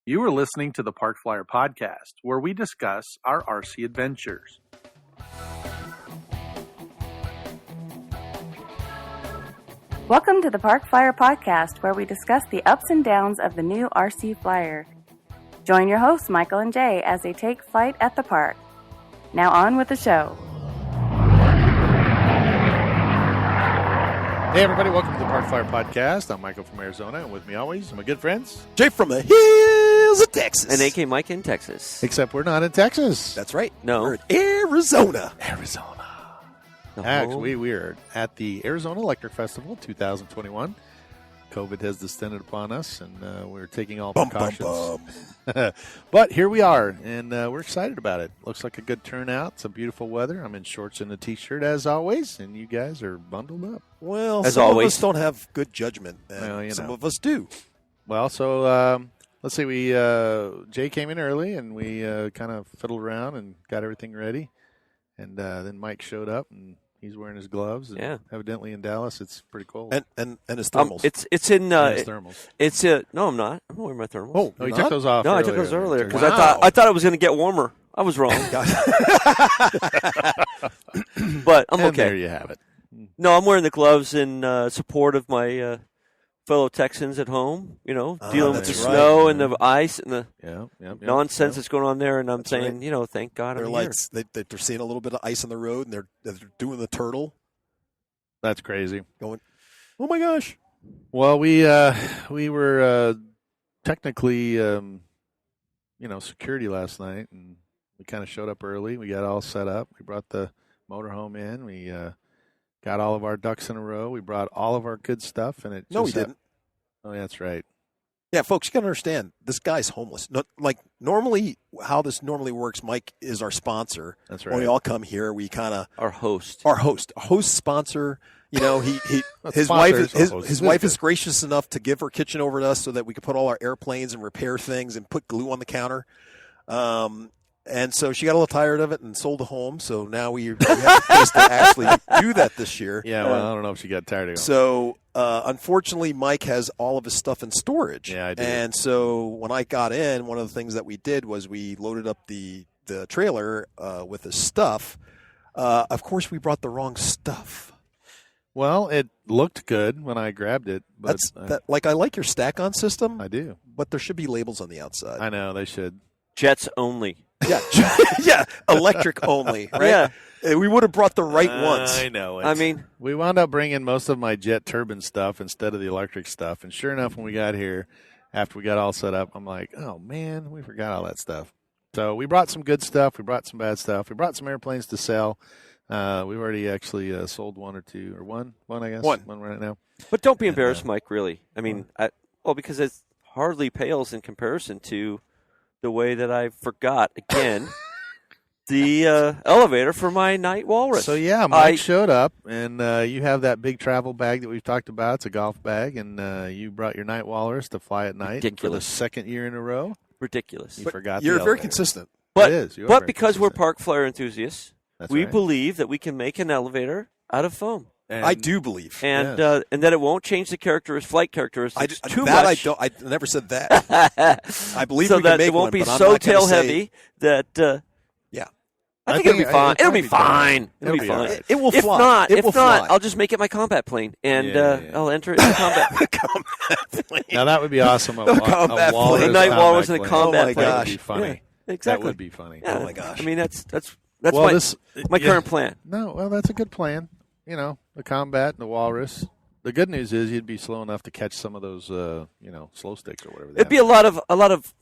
You are listening to the Park Flyer Podcast, where we discuss our RC adventures. Welcome to the Park Flyer Podcast, where we discuss the ups and downs of the new RC Flyer. Join your hosts, Michael and Jay, as they take flight at the park. Now on with the show. Hey everybody, welcome to the Park Flyer Podcast. I'm Michael from Arizona, and with me always are my good friends. Jay from the hills of Texas. And AK Mike in Texas. Except we're not in Texas. That's right. No. We're in Arizona. Actually, we are at the Arizona Electric Festival 2021. COVID has descended upon us, and we're taking all precautions. But here we are, and we're excited about it. Looks like a good turnout. Some beautiful weather. I'm in shorts and a T-shirt, as always, and you guys are bundled up. Well, as some always. of us don't have good judgment, and Well, some of us do. Well, so let's see. Jay came in early, and we kind of fiddled around and got everything ready. And then Mike showed up, and he's wearing his gloves. And yeah. Evidently in Dallas, it's pretty cold. And his thermals. It's in. His thermals. It's no, I'm not. I'm not wearing my thermals. Oh, No, you not? took those off. no, I earlier. took those earlier because Wow. I thought it was going to get warmer. I was wrong, but I'm And okay. there you have it. No, I'm wearing the gloves in support of my fellow Texans at home. You know, dealing with the that's right. snow and the ice and the Yeah. nonsense that's going on there. And I'm That's saying, right. you know, thank God They're I'm like here. they're seeing a little bit of ice on the road, and they're doing the turtle, That's crazy. going, "Oh my gosh!" Well, we were technically, security last night, and we kind of showed up early. We got all set up. We brought the motorhome in. We got all of our ducks in a row. We brought all of our good stuff, and it. No, we just didn't. Oh, that's right. Yeah, folks, you got to understand, this guy's homeless. No, like normally, how this normally works, Mike is our sponsor. That's When we right. all come here, we kind of Our host. our host sponsor. You know, his Sponsor wife is is a host. his wife is gracious enough to give her kitchen over to us so that we could put all our airplanes and repair things and put glue on the counter. And so she got a little tired of it and sold the home. So now we have a place to actually do that this year. Yeah, well, I don't know if she got tired of it. So unfortunately, Mike has all of his stuff in storage. Yeah, I do. And so when I got in, one of the things that we did was we loaded up the trailer with his stuff. Of course, we brought the wrong stuff. Well, it looked good when I grabbed it, but I like your stack-on system, I do. but there should be labels on the outside. I know they should. Jets only. Yeah, yeah, electric only, right? Yeah. We would have brought the right ones. I know it. I mean, We wound up bringing most of my jet turbine stuff instead of the electric stuff. And sure enough, when we got here, after we got all set up, I'm like, oh, man, we forgot all that stuff. So we brought some good stuff. We brought some bad stuff. We brought some airplanes to sell. We've already actually sold one or two, or one, I guess. One right now. but don't be embarrassed, Mike, really. I mean, because it hardly pales in comparison to the way that I forgot, again, the elevator for my night walrus. So, yeah, Mike showed up, and you have that big travel bag that we've talked about. It's a golf bag, and you brought your night walrus to fly at night for the Ridiculous. second year in a row. Ridiculous. You forgot You're the very elevator. consistent. But, It is. You are but very because we're consistent. Park Flyer enthusiasts, That's we right. believe that we can make an elevator out of foam. And I do believe. And Yes. and that it won't change the flight characteristics too much. I never said that. I believe so we can that make it won't one, be but I'm so not gonna tail say- heavy that. Yeah. I think it'll be fine. It'll be fine. It'll be be fine. all right. It will If fly. not, It will fly. I'll just make it my combat plane, and Yeah. I'll enter it in the combat. Now that would be awesome. A combat walrus plane. A night walrus combat and a plane. combat Oh my plane. That would be gosh. funny. Yeah, exactly. That would be funny. Yeah. Oh my gosh. I mean, that's Well, my, this- my yeah. current plan. No, well, that's a good plan. You know, the combat and the walrus. The good news is you'd be slow enough to catch some of those, slow sticks or whatever. It'd be a lot of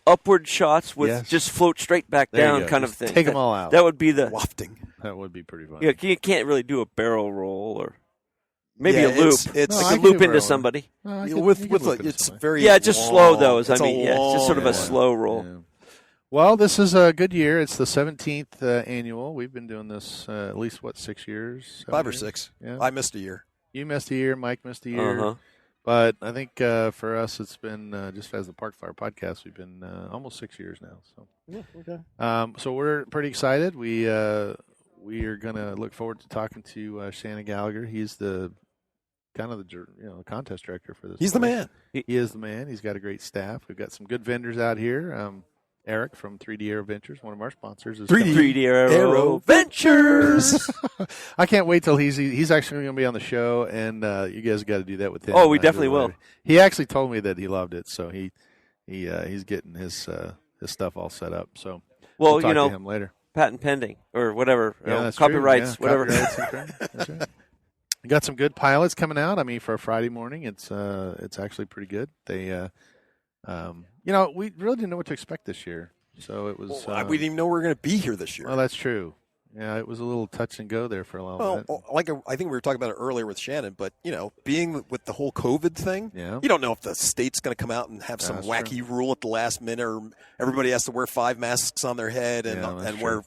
upward shots with Yes. just float straight back There you down go. kind Just of thing. take 'em all out. That would be the. Wafting. That would be pretty funny. Yeah, you can't really do a barrel roll or maybe Yeah, a loop. it's- No, like I a can loop do into barrel. somebody. No, I You could- know, with you could loop it it's somewhere. very Yeah, just slow though. long. It's just sort of Yeah. a slow roll. Yeah. Well, this is a good year. It's the 17th annual. We've been doing this at least, 6 years? 5 or years? 6. Yeah. I missed a year. You missed a year. Mike missed a year. Uh-huh. But I think for us, it's been just as the Park Flyer Podcast. We've been almost 6 years now. So, Yeah, okay. so we're pretty excited. We are going to look forward to talking to Shannon Gallagher. He's the kind of the contest director for this. He's the place. man. He is the man. He's got a great staff. We've got some good vendors out here. Eric from 3D Aero Ventures, one of our sponsors. Is 3D Aero Ventures. I can't wait till he's actually going to be on the show, and you guys got to do that with him. Oh, we definitely will. He actually told me that he loved it, so he's getting his stuff all set up. So we'll talk to him later. Patent pending or whatever. Yeah, that's copyrights, true. whatever. Copyrights, that's right. We got some good pilots coming out. I mean, for a Friday morning, it's actually pretty good. They, we really didn't know what to expect this year, so it was. We didn't even know we were going to be here this year. Well, that's true. Yeah, it was a little touch and go there for a little bit. Like I think we were talking about it earlier with Shannon, but being with the whole COVID thing, you don't know if the state's going to come out and have some wacky rule at the last minute, or everybody has to wear 5 masks on their head and wear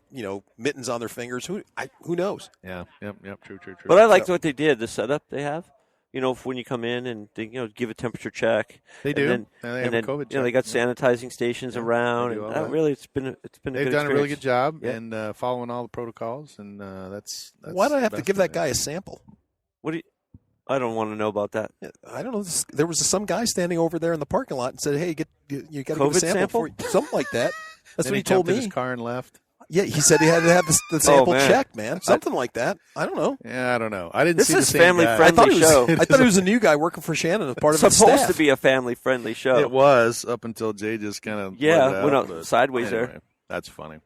mittens on their fingers. Who knows? Yeah, yep, true. But I liked what they did, the setup they have. When you come in and they, give a temperature check. They do. And then, a COVID check. they got sanitizing stations around. And really, it's been a They've good done a really good job Yeah. and following all the protocols. And that's why do I have to give that guy a sample? I don't want to know about that. I don't know. There was some guy standing over there in the parking lot and said, "Hey, you got to give a COVID sample? Something like that." That's what he told me. His car and left. Yeah, he said he had to have the sample checked, man. Something like that. I don't know. Yeah, I don't know. I didn't This see the is same family guy. friendly show. I thought he was a new guy working for Shannon as part of his Supposed staff. to be a family friendly show. It was up until Jay just kind of went up sideways there. That's funny.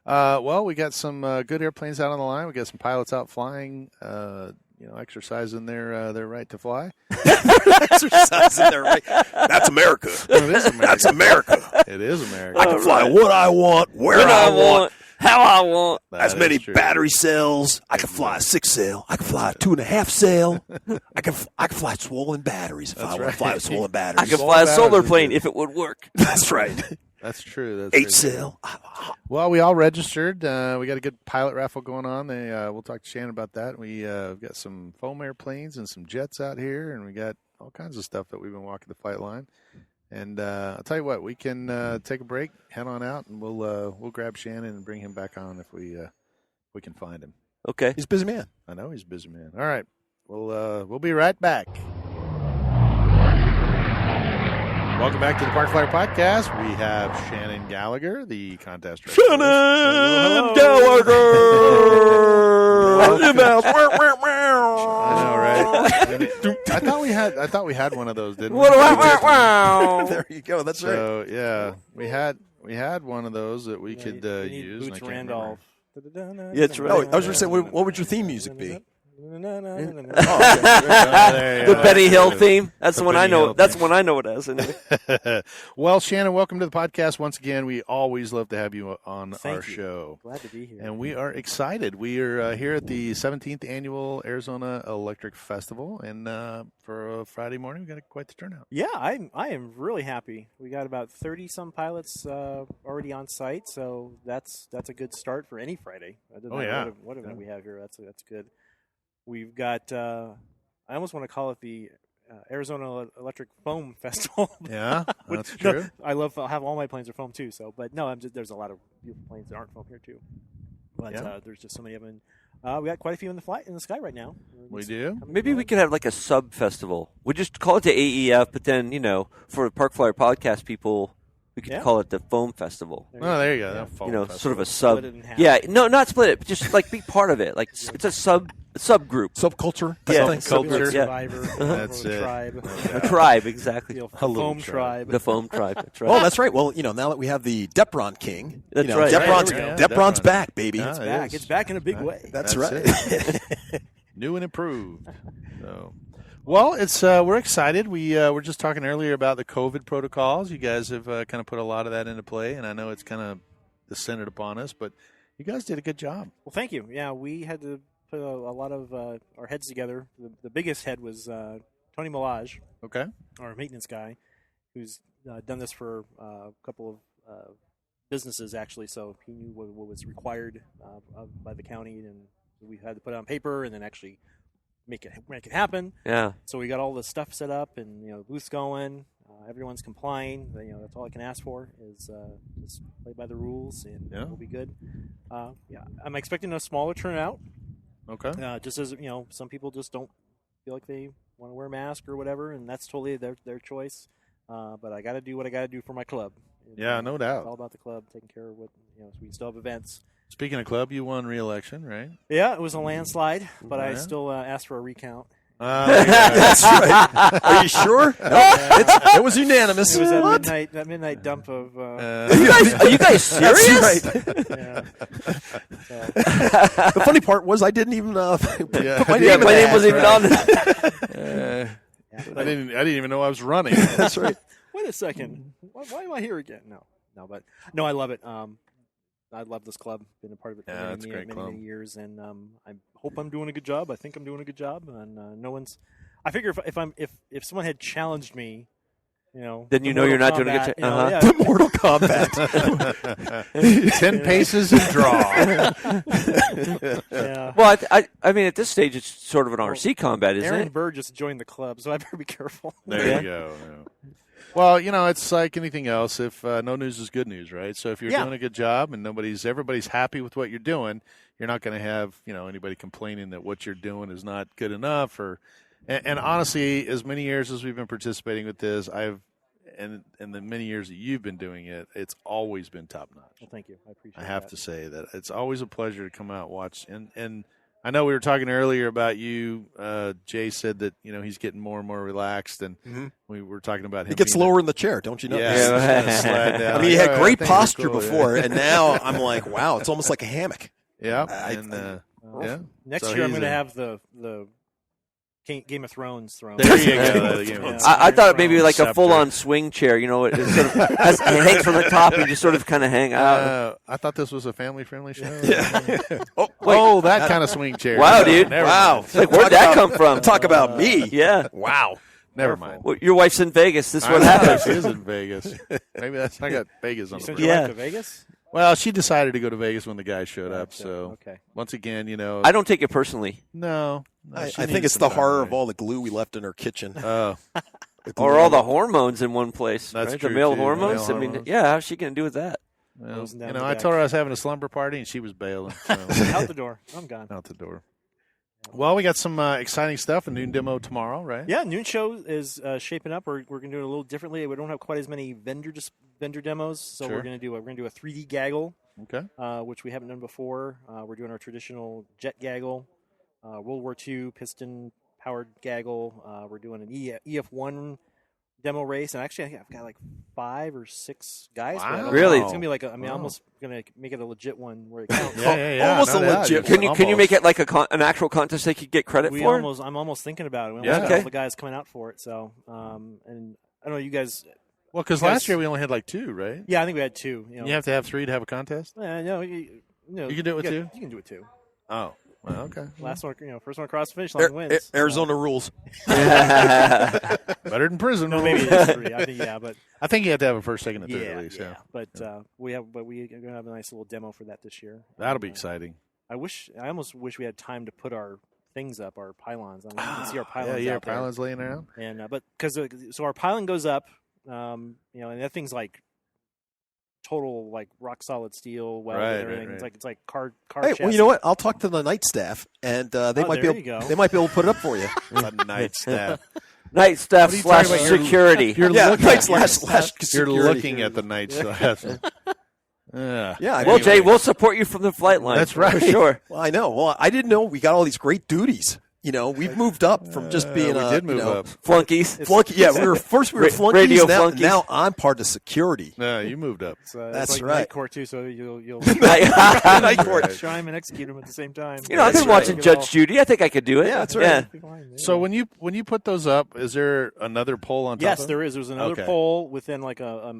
Well, we got some good airplanes out on the line. We got some pilots out flying. Exercising their right to fly. Exercising their right. That's America. Well, it is America. That's America. It is America. I can fly what I want, where When I want, how I want. as many battery cells. I can fly a 6 sail. I can fly a 2.5 sail. I can fly swollen batteries if I want to fly with swollen batteries. I can fly a solar plane if it would work. That's right. That's true. That's 8 sail. Well, we all registered. We got a good pilot raffle going on. We'll talk to Shannon about that. We've got some foam airplanes and some jets out here, and we got all kinds of stuff that we've been walking the flight line. And I'll tell you what, we can take a break, head on out, and we'll grab Shannon and bring him back on if we can find him. Okay. He's a busy man. I know he's a busy man. All right, we'll be right back. Welcome back to the Park Flyer Podcast. We have Shannon Gallagher, the contest director. Shannon Gallagher! I know, right? I thought we had one of those, didn't we? There you go. That's right. So yeah, we had one of those that we could use. Boots Randolph. Yeah, that's right. Oh, I was going to say, what would your theme music be? The Benny Hill theme. That's the one I know. That's the one I know it as. Anyway. Well, Shannon, welcome to the podcast once again. We always love to have you on our Thank you. show. Glad to be here. And we are excited. We are here at the 17th Annual Arizona Electric Festival. And for a Friday morning, we got quite the turnout. Yeah, I am really happy. We got about 30-some pilots already on site, so that's a good start for any Friday. What event we have here, that's good. We've got, I almost want to call it the Arizona Electric Foam Festival. Yeah, that's true. No, I have all my planes are foam too. So, but no, there's a lot of beautiful planes that aren't foam here too. But there's just so many of them. We got quite a few in the sky right now. We do. Maybe we could have like a sub festival. We just call it the AEF, but then for Park Flyer podcast people, we could call it the Foam Festival. There you go. That foam festival. Sort of a sub. Split it in half. Yeah, no, not split it, but just like be part of it. Like it's a subgroup. Subculture? Yeah. Culture. Survivor. That's it. Tribe. A tribe, exactly. Foam tribe. The Foam tribe. That's right. Oh, that's right. Well, now that we have the Depron King, That's right. Depron's back, baby. Yeah, It's back. It's back in a big way. That's right. it. New and improved. So. Well, it's we're excited. We were just talking earlier about the COVID protocols. You guys have kind of put a lot of that into play, and I know it's kind of descended upon us, but you guys did a good job. Well, thank you. Yeah, we had to put a lot of our heads together. The biggest head was Tony Milage, Okay. our maintenance guy, who's done this for a couple of businesses, actually, so he knew what was required by the county, and we had to put it on paper and then actually make it happen. Yeah. So we got all the stuff set up, and the booth's going. Everyone's complying. That's all I can ask for is just play by the rules, and we'll be good. I'm expecting a smaller turnout. Okay. Just as some people just don't feel like they want to wear a mask or whatever, and that's totally their choice. But I got to do what I got to do for my club. Yeah, no doubt. It's all about the club, taking care of what so we still have events. Speaking of club, you won re-election, right? Yeah, it was a landslide, but I still asked for a recount. That's right. Are you sure? It was unanimous. It was that midnight dump of. Are you guys serious? That's right. The funny part was I didn't even put my name. My name wasn't even on there. I didn't even know I was running. That's right. Wait a second. Why am I here again? No, I love it. I love this club. Been a part of it for many years, and I hope I'm doing a good job. I think I'm doing a good job, and no one's. I figure if someone had challenged me, then you're not doing a good job. The Mortal Kombat. 10 paces and draw. Yeah. Well, I mean, at this stage, it's sort of an RC combat, isn't Aaron it? Burr just joined the club, so I better be careful. There you go. Yeah. Well, it's like anything else. If no news is good news, right? So if you're doing a good job and everybody's happy with what you're doing, you're not going to have anybody complaining that what you're doing is not good enough. And honestly, as many years as we've been participating with this, and the many years that you've been doing it, it's always been top notch. Well, thank you. I appreciate it. I have to say that it's always a pleasure to come out and watch. And I know we were talking earlier about you. Jay said that he's getting more and more relaxed, and we were talking about him. He gets lower in the chair, don't you know? Yeah, slide down. I mean, he had great posture before, and now I'm like, wow, it's almost like a hammock. Yeah, Next year I'm going to have the Game of Thrones throne. There you go. I thought it maybe like a full-on swing chair. It sort of it hangs from the top and just sort of kind of hang out. I thought this was a family-friendly show. Yeah. That kind of swing chair. Wow, dude. Wow. Like, where'd that come from? Talk about me. Yeah. Wow. Never mind. Well, your wife's in Vegas. This is what happens. She is in Vegas. Maybe I got Vegas on the brain. You went to Vegas? Well, she decided to go to Vegas when the guy showed up. So once again, I don't take it personally. No. I think it's the horror of all the glue we left in her kitchen. Oh. Or all the hormones in one place. That's right? true. The male too. hormones. Male I mean, hormones. how's she going to do with that? Well, I told her I was having a slumber party, and she was bailing. So. Out the door. I'm gone. Out the door. Well, we got some exciting stuff. A noon demo tomorrow, right? Yeah, noon show is shaping up. We're going to do it a little differently. We don't have quite as many vendor demos, so we're going to do a 3D gaggle. Okay. Which we haven't done before. We're doing our traditional jet gaggle, World War II piston powered gaggle. We're doing an EF1 demo race, and actually I think I've got like 5 or 6 guys. Wow. Really? It's gonna be like almost gonna make it a legit one where it counts. Almost a legit. Can you make it like an actual contest they could get credit for? I'm almost thinking about it. We Yeah. almost got all the guys coming out for it. So, and I don't know, you guys. Well, because last year we only had like 2, right? Yeah, I think we had 2. You have to have 3 to have a contest? No, you can do it with 2? You can do it 2. Oh, well, okay. Last one, first one across the finish line wins. Arizona rules. Better than prison. No, maybe it is 3. I think, but I think you have to have a first, second, and third release. Yeah. But we're going to have a nice little demo for that this year. That'll be exciting. I almost wish we had time to put our things up, our pylons. I mean, you can see our pylons. Yeah, out there. pylons laying around. And but so our pylon goes up, and that thing's like total like rock solid steel welded and everything. Right. It's like car. Hey, chassis. well, you know what? I'll talk to the night staff, and they might be able to put it up for you. The night staff. Night staff What are you talking about? security. You're looking, night slash you're security. looking at the night staff. Well, Jay, we'll support you from the flight line. That's right. For sure. Well, I know. Well, I didn't know we got all these great duties. We've moved up from just being we did move up. Flunkies. Flunky. Yeah, we were flunkies. Radio now, flunkies. now I'm part of security. No, you moved up. That's it's like right. Night court too, so you'll Night court. try him and execute him at the same time. I've been watching Judge Judy. I think I could do it. Yeah, that's right. Yeah. So when you put those up, is there another pole on top? Yes, of there is. There's another pole within like a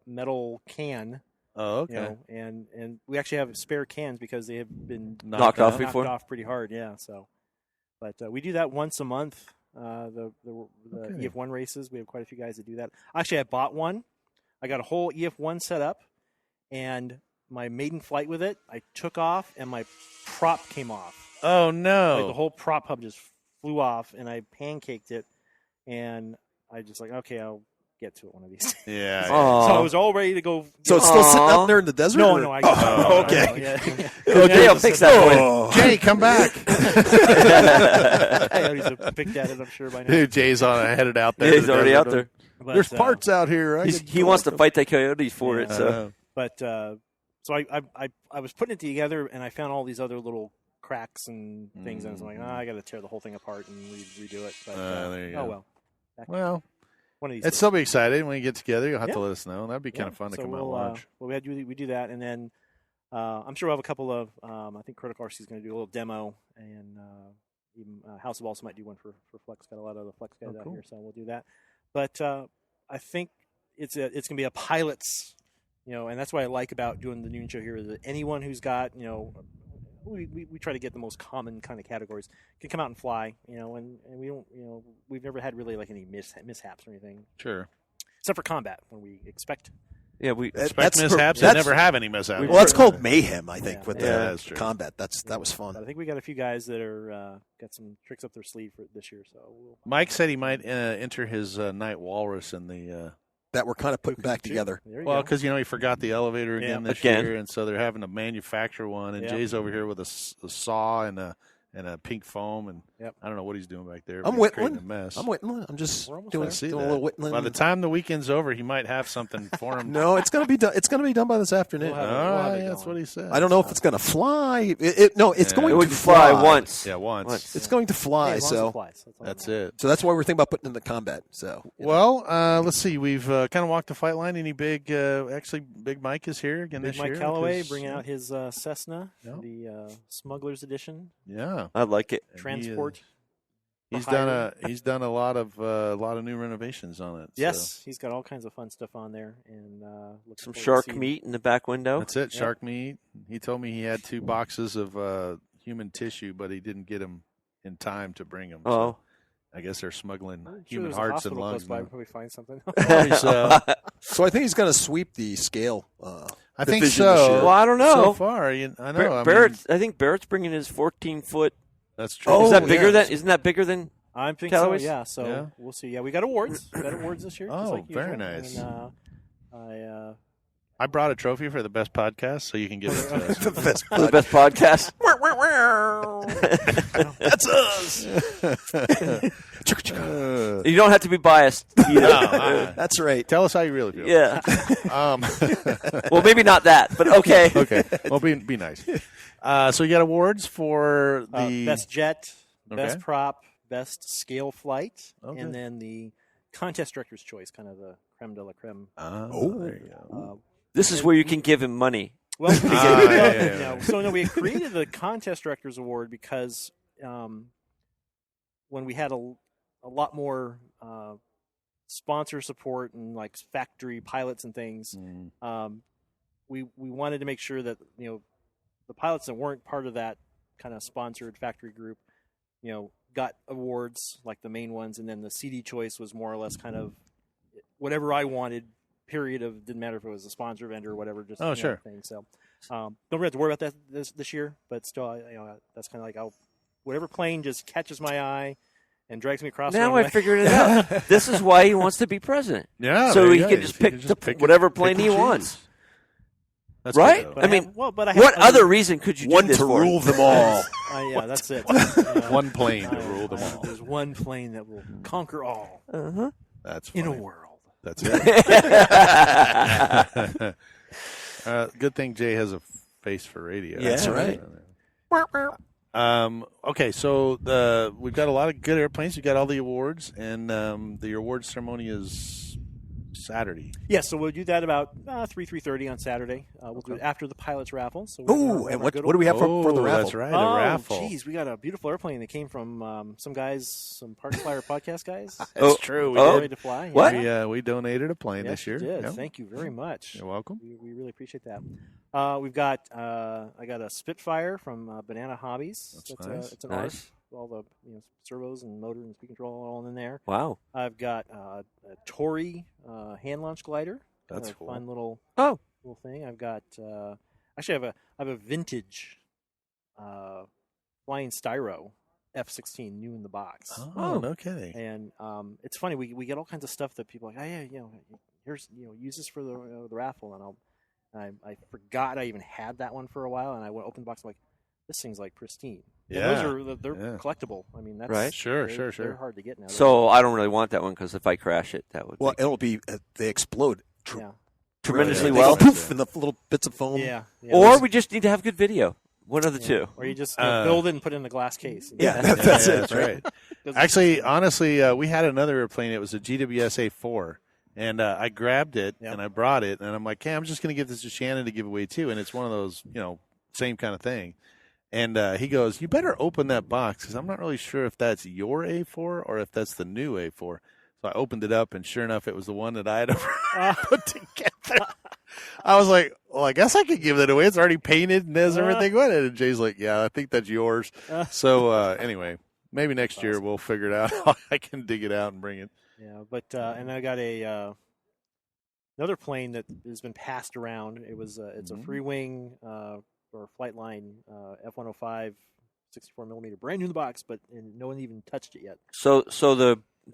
metal can. Oh, okay. And we actually have spare cans because they have been Knocked off before? Knocked off pretty hard. Yeah. So, but we do that once a month. The EF1 races. We have quite a few guys that do that. Actually, I bought one. I got a whole EF1 set up, and my maiden flight with it, I took off, and my prop came off. Oh no! Like the whole prop hub just flew off, and I pancaked it, and I just like, okay, I'll get to it one of these days. Yeah. So Aw. I was all ready to go. So it's still sitting out there in the desert? No, or- no, I Oh, okay. no, yeah. Okay, I'll fix that for you. Oh. Jay, come back. Coyotes have picked at it, I'm sure, by now. Dude, Jay's headed out there. Yeah, to he's the already desert. out there. But, There's parts out here. He wants to fight the coyotes for it. Yeah. So But so I was putting it together, and I found all these other little cracks and things, and I was like, I got to tear the whole thing apart and redo it. But, there you oh, go. well. Well, One of these it'd days. still be exciting when you get together. You'll have to Yeah. let us know. That'd be kind of fun to So come out and we'll, watch. Well, we do that, and then I'm sure we'll have a couple of. I think Critical RC is going to do a little demo, and even House of also might do one for Flex. Got a lot of the Flex guys out cool. here, so we'll do that. But I think it's going to be a pilot's, and that's what I like about doing the noon show here is that anyone who's got, we try to get the most common kind of categories can come out and fly, and we don't, we've never had really like any mishaps or anything, Sure. except for combat when we expect. yeah, we Expect That's- mishaps and that's- never have any mishaps. Well, that's called mayhem, I think, Yeah. with Yeah, the that's true. combat. That was But I fun. think we got a few guys that are got some tricks up their sleeve for this year. So Mike said he might enter his night walrus in the That we're kind of putting back together. There you well, go. because he forgot the elevator again Yeah. this Again. year, and so they're having to manufacture one. And Yeah. Jay's over here with a saw and a pink foam, and Yep. I don't know what he's doing back there. I'm but he's creating whittling. a mess. I'm whittling. I'm just We're almost doing, there. See doing a that. little whittling. By the time the weekend's over, he might have something for him. No, it's going to be done. It's going to be done by this afternoon. We'll All have it- we'll have right, it that's going. what he said. I don't know if it's going to fly. No, it's Yeah. going it to would fly once. Yeah, once. Once. It's going to fly. Hey, as long as it So, flies, all That's that matters. it. so that's why we're thinking about putting in the combat. So, Well, let's see. We've kind of walked the flight line. Any big? Actually, Big Mike is here again Big this Mike year. Calloway because- bring out his Cessna, Yeah. the Smuggler's Edition Yeah, I like it. And transport. He's the done higher- he's done a lot of new renovations on it. so Yes, he's got all kinds of fun stuff on there, and looking Some forward to shark seeing- meat in the back window. that's it. Yeah. Shark meat. He told me he had 2 boxes of human tissue, but he didn't get them in time to bring them. Oh, I guess they're smuggling I'm sure human there's a hearts and hospital lungs. close by. now. We'll probably find something. so I think he's going to sweep the scale. I think division this so. year. well, I don't know. So far, I know. I mean, Barrett's. I think Barrett's bringing his 14-foot. that's true. Oh, Is that bigger yeah. than? Isn't that bigger than? I think Callaway's? so. Yeah. So Yeah. we'll see. Yeah, we got awards. We got awards this year. just Oh, like very usual. nice. And, I brought a trophy for the best podcast, so you can give it to us. the best The best podcast. That's us. You don't have I be biased. Either. That's right. Tell us how you really feel. Yeah. Um, Well, maybe not that, but okay. okay. Well, be nice. So you got awards for the best jet, best Okay. prop, best scale flight, Okay. and then the contest director's choice, kind of the creme de la creme. Oh. there you go. This is where you can give him money. Well, yeah. so no, we created the contest directors award because when we had a lot more sponsor support and like factory pilots and things, we wanted to make sure that the pilots that weren't part of that kind of sponsored factory group, got awards like the main ones, and then the CD choice was more or less kind of whatever I wanted. Period of didn't matter if it was a sponsor vendor or whatever. Just sure. thing. So don't really have to worry about that this year, but still, that's kind of like whatever plane just catches my eye and drags me across. Now the I runway. figured it out. This is why he wants to be president. Yeah. So there he you can go. just You pick whatever plane and he choose. wants. That's Right? good, though. I mean, but I What have other reason could you One do this to for? rule them all. yeah, that's it. One plane to rule them all. There's one plane that will conquer all Uh-huh. That's in a funny. world. That's it. Good thing Jay has a face for radio. Yeah. That's right. Okay, so we've got a lot of good airplanes. We've got all the awards, and the award ceremony is Saturday. Yeah, so we'll do that about 3:30 on Saturday. We'll do it after the pilots raffle. So we'll Ooh, have and our what good do we have for the Oh, raffle? That's right, Oh, a raffle. Geez, we got a beautiful airplane that came from some guys, some Park Flyer podcast guys. That's true. We Ready did. to fly. What? We donated a plane Yes, this year. you did. Yep. Thank you very much. You're welcome. We really appreciate that. We've got I got a Spitfire from Banana Hobbies. That's nice. It's an Nice. ARF. All the servos and motor and speed control all in there. Wow. I've got a Tory hand launch glider. That's a cool. fun little thing. I've got actually I have a vintage flying styro F16 new in the box. Oh, no kidding. And it's funny, we get all kinds of stuff that people are like, oh yeah, here's use this for the raffle, and I forgot I even had that one for a while, and I went open the box, I'm like, this thing's like pristine. Yeah, and they're collectible. I mean, that's right. Sure. They're hard to get now. So I don't really want that one because if I crash it, that would. Well, it'll be they explode tremendously They well. go poof, and the little bits of foam. Yeah. Or we just need to have good video. One of the two. Or you just build it and put it in the glass case. Yeah, that's it. That's right. Actually, honestly, we had another airplane. It was a GWS A4. And I grabbed it and I brought it. And I'm like, hey, I'm just going to give this to Shannon to give away too. And it's one of those, same kind of thing. And he goes, you better open that box because I'm not really sure if that's your A4 or if that's the new A4. So I opened it up, and sure enough, it was the one that I had put together. I was like, well, I guess I could give that away. It's already painted and has everything with it. And Jay's like, yeah, I think that's yours. So anyway, maybe next year we'll figure it out how I can dig it out and bring it. Yeah, but and I got another plane that has been passed around. It was it's a free wing or flight line F105 64 millimeter, brand new in the box, but no one even touched it yet. So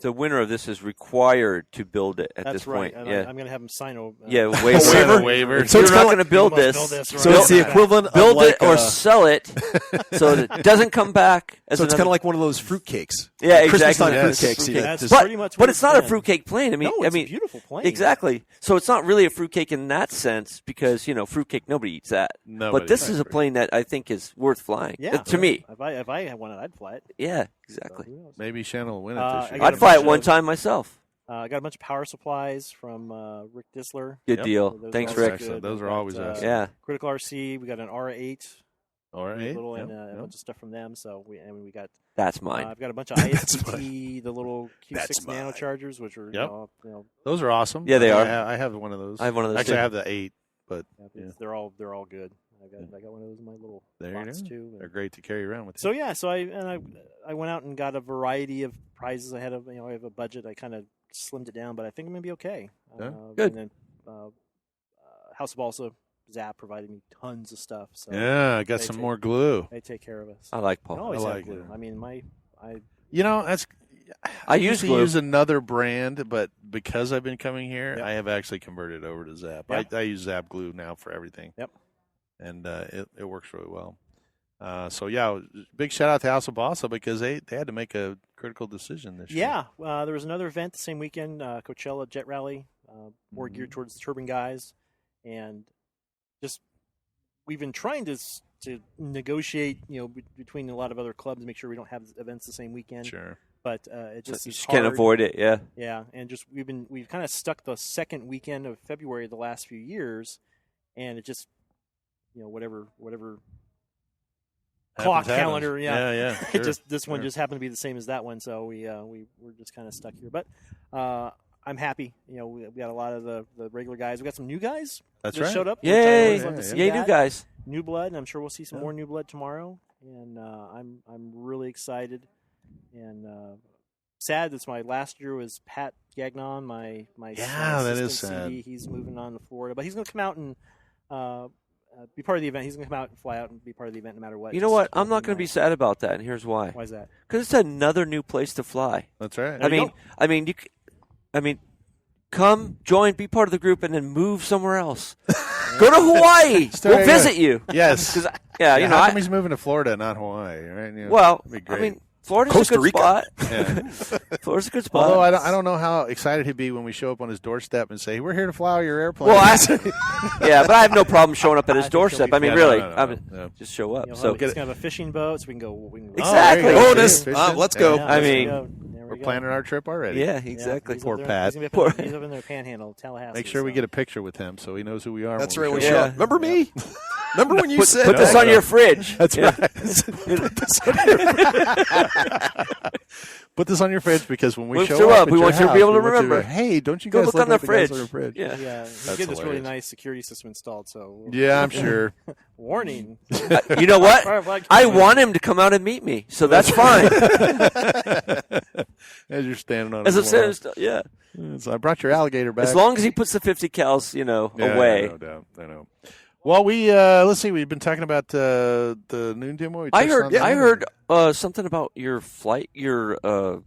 the winner of this is required to build it at That's this right. point. I'm going to have him sign a waiver. So You're it's not kinda going to build this. So it's the equivalent build of it or sell it, so that it doesn't come back. So it's kind of like one of those fruitcakes. Yeah, Christmas exactly. time Yes. fruitcakes. Yeah, that's But pretty much what but it's not a been. fruitcake plane. I mean, No, it's a beautiful plane. Exactly. So it's not really a fruitcake in that sense because fruitcake nobody eats that. Nobody But this eats is a plane that I think is worth flying. Yeah, To me. If I had one, I'd fly it. Yeah, exactly. So who knows? Maybe Shannon will win it I this year. got I'd a fly it bunch one of- time myself. I got a bunch of power supplies from Rick Disler. Good Yep. deal. Those Thanks, are Rick. Excellent. good. Those We are got, always excellent. Yeah. Critical RC. We got an R8. All right. Little Yep. and a Yep. bunch of stuff from them. So we got. That's mine. I've got a bunch of That's IST, the little That's Q6 mine. nano chargers, which are Yep. you know Those are awesome. Yeah, they are. I have one of those. I have one of those Actually, too. I have the 8, but yeah, they're all good. I got one of those in my little there box you go. too. They're great to carry around with you. So yeah, I went out and got a variety of prizes. I have a budget. I kind of slimmed it down, but I think I'm gonna be okay. Yeah. Good. And then House of Balsa, Zap provided me tons of stuff. So Yeah, I got they some take- more glue. they take care of us. I like I Paul. always I have like glue. it. I mean, That's. I use used to glue. use another brand, but because I've been coming here, Yep. I have actually converted over to Zap. Yeah. I use Zap glue now for everything. Yep. And it works really well. So yeah, big shout out to House of Balsa because they had to make a critical decision this year. yeah. There was another event the same weekend, Coachella Jet Rally, more Mm-hmm. geared towards the turbine guys, and just we've been trying to negotiate, between a lot of other clubs, make sure we don't have events the same weekend. Sure. But it just You is just can't hard. avoid it. Yeah. Yeah, and just we've kind of stuck the second weekend of February the last few years, and it just whatever clock Happens. calendar, yeah. Yeah. It Sure. just this one Sure. just happened to be the same as that one, so we're just kind of stuck here. But I'm happy. We got a lot of the regular guys. We got some new guys That's that right. showed up. which I Yay! always love to see Yay, that. new guys. New blood, and I'm sure we'll see some Yeah. more new blood tomorrow. And I'm really excited. And sad that's my last year was Pat Gagnon, my Yeah, that is assistant sad. CD. He's moving on to Florida, but he's going to come out and be part of the event. He's going to come out and fly out and be part of the event no matter what. You know Just what? let I'm not him going to be know. sad about that, and here's why. Why is that? Because it's another new place to fly. That's right. I mean, come join, be part of the group, and then move somewhere else. Go to Hawaii. Start We'll again. visit you. Yes. 'Cause How come he's moving to Florida, not Hawaii? Right? well, that'd be I great. mean, Florida's Costa a good Rica. spot. Yeah. Florida's a good spot. Although I don't know how excited he'd be when we show up on his doorstep and say, "We're here to fly your airplane." Well, yeah, but I have no problem showing up at his I think he'll doorstep. be I mean, fine. really, No. just show up. He's So going to have a fishing boat, so we can go. Exactly. there you go. Bonus. Fishing. Let's go. Yeah, I there we mean, go. There we We're go. planning our trip already. yeah, Yeah, exactly. he's Poor up there- Pat. He's gonna be Poor- he's up in the Panhandle, Tallahassee. Make sure we so- get a picture with him so he knows who we are. That's when right. we We show show up. up. Remember me? Remember when you Put said this on your fridge. That's Yeah. right. Put this on your fridge because when we We'll show show up, up. at We your want you to house, be able to we want you remember. Hey, don't you Go guys look on like the the guys fridge. on the fridge? Yeah. Yeah, he That's get this really hilarious. nice security system installed. So Yeah, I'm sure. warning. You know what? Firefly I camera. want him to come out and meet me, so that's fine. As you're standing on As his I'm wall. saying, yeah. So I brought your alligator back. As long as he puts the 50 cals, Yeah, away. No doubt. I know. Well, let's see. We've been talking about the noon demo. I heard something about your flight, your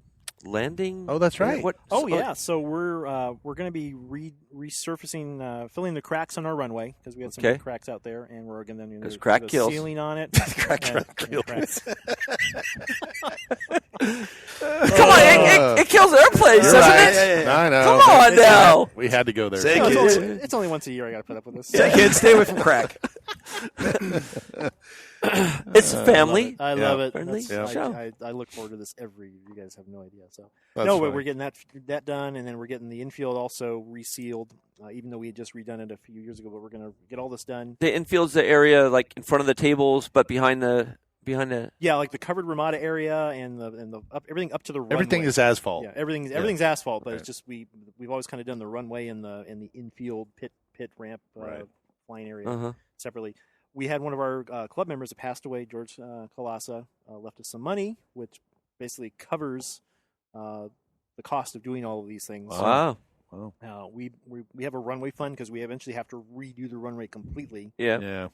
landing. Oh, that's right. Yeah. So we're going to be resurfacing, filling the cracks on our runway because we had some cracks out there, and we're going to there's crack kills. Sealing on it. Crack kills. Come on, it kills airplanes, doesn't it? I know. Come on now. We had to go there. It's only once a year I got to put up with this. Say, kids, stay away from crack. It's family. I love it. I look forward to this every year. You guys have no idea. So we're getting that done, and then we're getting the infield also resealed. Even though we had just redone it a few years ago, but we're going to get all this done. The infield's the area like in front of the tables, but behind the. Like the covered Ramada area and the everything up to the runway. Everything is asphalt. Yeah, everything's asphalt, but it's just we've always kind of done the runway and the infield pit ramp flying area separately. We had one of our club members that passed away, George Kalasa, left us some money, which basically covers the cost of doing all of these things. Wow. We have a runway fund because we eventually have to redo the runway completely. Yeah.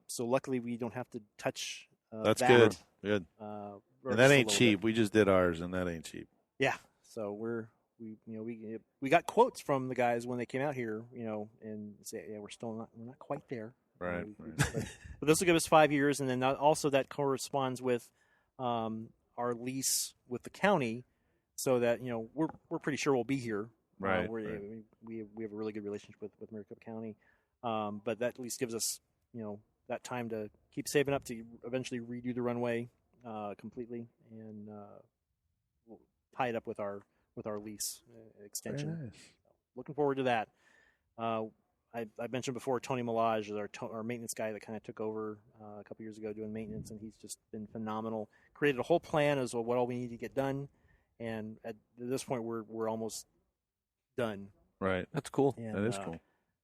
So luckily we don't have to touch. That's good. Good. And that ain't cheap. We just did ours, and that ain't cheap. Yeah. So we got quotes from the guys when they came out here, and say, we're not quite there. Right. But this will give us 5 years, and then also that corresponds with our lease with the county, so that we're pretty sure we'll be here. Right. We have a really good relationship with Maricopa County, but that at least gives us that time to keep saving up to eventually redo the runway completely, and we'll tie it up with our lease extension. Very nice. Looking forward to that. I mentioned before Tony Milage is our maintenance guy that kind of took over a couple years ago doing maintenance, and he's just been phenomenal. Created a whole plan as to what all we need to get done, and at this point we're almost done. Right. That's cool. And, that is cool.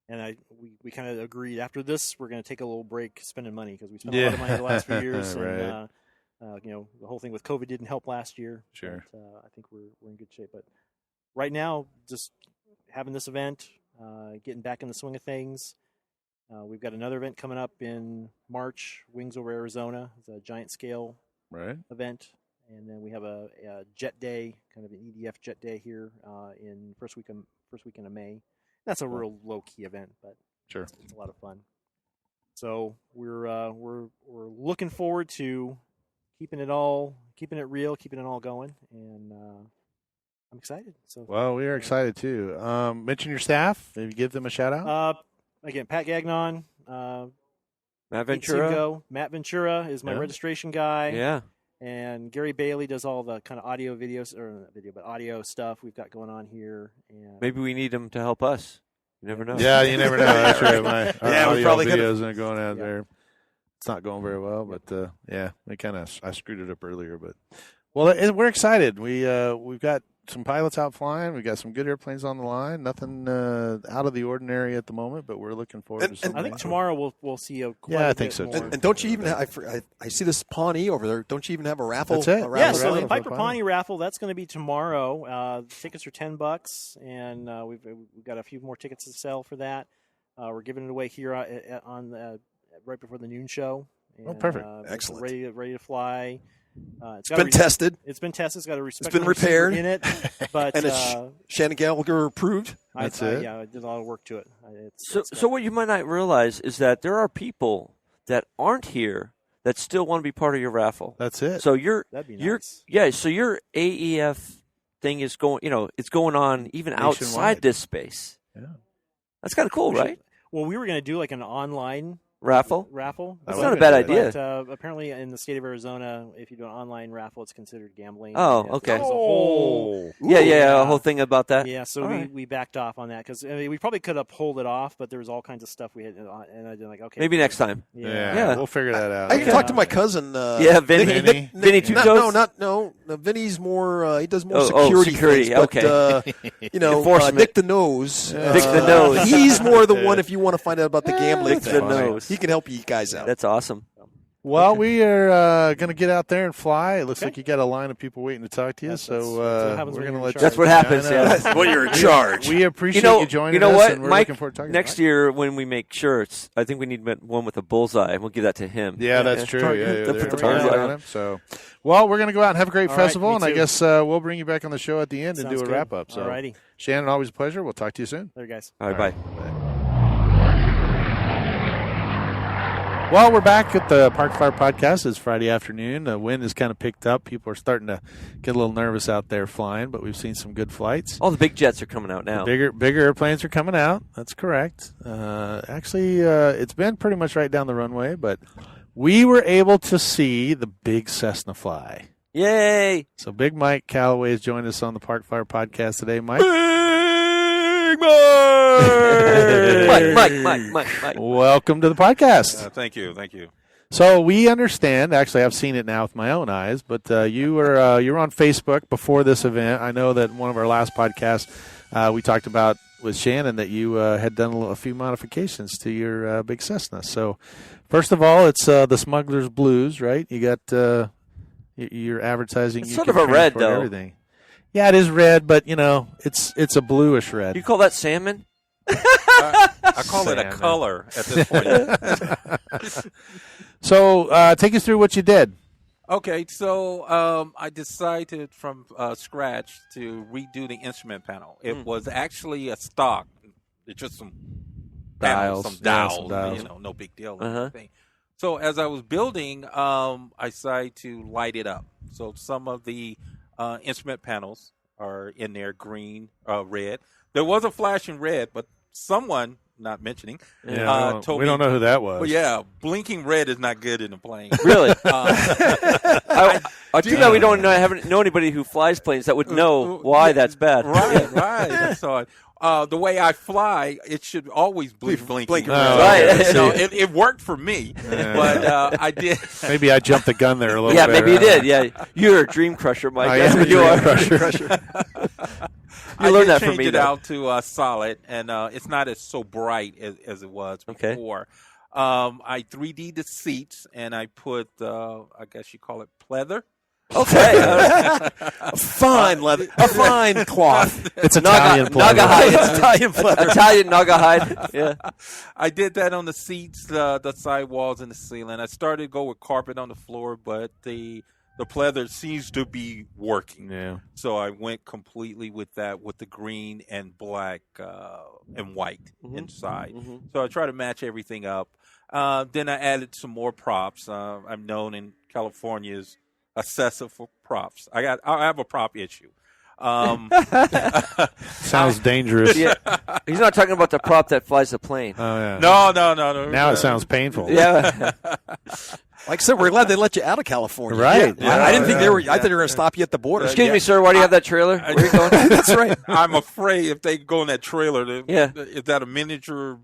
And we kind of agreed after this we're going to take a little break spending money because we spent a lot of money the last few years, right. and the whole thing with COVID didn't help last year. Sure. But, I think we're in good shape. But right now, just having this event, getting back in the swing of things. We've got another event coming up in March, Wings Over Arizona. It's a giant scale event. And then we have a jet day, kind of an EDF jet day here in first weekend of May. That's a real low key event, but sure, it's a lot of fun. So we're looking forward to keeping it real, keeping it all going, and I'm excited. So we are excited too. Mention your staff. Maybe give them a shout out. Again, Pat Gagnon, Matt Ventura. Matt Ventura is my registration guy. Yeah. And Gary Bailey does all the kind of audio videos, or not video, but audio stuff we've got going on here. And maybe we need him to help us. You never know. Yeah, you never know. That's right. Our we probably videos are going out there. It's not going very well, but I screwed it up earlier. But we're excited. We've got some pilots out flying. We've got some good airplanes on the line. Nothing out of the ordinary at the moment, but we're looking forward to something. I think tomorrow we'll see a quite I a think bit so more. too. And don't you even I see this Pawnee over there. Don't you even have a raffle? That's it. Yeah, so raffle the Piper for Pawnee raffle, that's going to be tomorrow. Tickets are $10, and we've got a few more tickets to sell for that. We're giving it away here on right before the noon show. And, perfect. Excellent. Ready to fly. It's been tested. It's been tested. It's got a It's been repaired in it, but and it's Shannon Gallagher approved. That's it. Yeah, I did a lot of work to it. So what you might not realize is that there are people that aren't here that still want to be part of your raffle. That's it. So that'd be nice. So your AEF thing is going. It's going on even outside this space. Yeah, that's kind of cool, right? Well, we were going to do like an online raffle. That's not a bad idea. But apparently, in the state of Arizona, if you do an online raffle, it's considered gambling. Oh, okay. There's a whole a whole thing about that. Yeah, so we backed off on that because we probably could have pulled it off, but there was all kinds of stuff we had, and I did like okay, maybe next time. Yeah, we'll figure that out. I can talk to my cousin. Vinny. Vinny Tutos? No. Vinny's more. He does more security. Things, okay. But, Nick the Nose. Nick the Nose. He's more the one if you want to find out about the gambling Nick thing. the Nose. He can help you guys out. That's awesome. Well, we are going to get out there and fly. It looks like you got a line of people waiting to talk to you, That's so what we're going to let you. That's what happens, yeah. When you're in charge. We appreciate you joining you know us, what, and we're Mike, looking forward to talking next to you. year when we make shirts, I think we need one with a bullseye, and we'll give that to him. Yeah, that's true. Yeah, They'll put the there we bullseye go. on him. So, well, we're going to go out and have a great All right, festival, me and I too. guess we'll bring you back on the show at the end and Sounds do a good. wrap-up. So, Alrighty. Shannon, always a pleasure. We'll talk to you soon. There, guys. All right, bye. Well, we're back at the Park Fire Podcast. It's Friday afternoon. The wind has kind of picked up. People are starting to get a little nervous out there flying, but we've seen some good flights. All the big jets are coming out now. Bigger airplanes are coming out. That's correct. Actually, it's been pretty much right down the runway, but we were able to see the big Cessna fly. Yay! So Big Mike Calloway has joined us on the Park Fire Podcast today. Mike. Big Mike. Welcome to the podcast. Thank you. So we understand. Actually, I've seen it now with my own eyes. But you were on Facebook before this event. I know that one of our last podcasts we talked about with Shannon that you had done a few modifications to your big Cessna. So first of all, it's the Smuggler's Blues, right? You got your advertising. It's you sort can of a red, transport though. Everything. Yeah, it is red, but it's a bluish red. You call that salmon? I call it a Salmon. color at this point. So take us through what you did. Okay, so I decided from scratch to redo the instrument panel. It was actually a stock. It's just some panels, Dials. some Yeah, dowels, some dials. no big deal. Uh-huh. Or anything. So as I was building, I decided to light it up. So some of the instrument panels are in there, green, red. There was a flash in red, but someone, not mentioning, told we don't know who that was. Well, yeah, blinking red is not good in a plane. Really? I too bad we don't know anybody who flies planes that would know why that's bad. Right. So the way I fly, it should always blinking red. Right. So it worked for me, but I did. Maybe I jumped the gun there a little Yeah, bit. maybe you did. Yeah, you're a dream crusher, Mike. I That's am what a you are. dream crusher. You learned that change from me, it though. out to solid, and it's not as so bright as it was Okay. before. I 3D'd the seats, and I put, I guess you call it pleather. Okay. A fine leather, a fine cloth. It's Italian Naga pleather. hide. It's Italian leather. Italian Naga hide. Yeah. I did that on the seats, the sidewalls, and the ceiling. I started to go with carpet on the floor, but the pleather seems to be working. Yeah. So I went completely with that, with the green and black and white inside. So I try to match everything up. Then I added some more props. I'm known in California's obsessive for props. I have a prop issue. Sounds dangerous. Yeah. He's not talking about the prop that flies the plane. Oh, yeah. No. Now it sounds painful. Yeah. Like I said, we're glad they let you out of California. Right. Yeah. I didn't think they were. I thought they were going to stop you at the border. Excuse me, sir. Why do you have that trailer? Where are you going? That's right. I'm afraid if they go in that trailer, Yeah. is that a miniature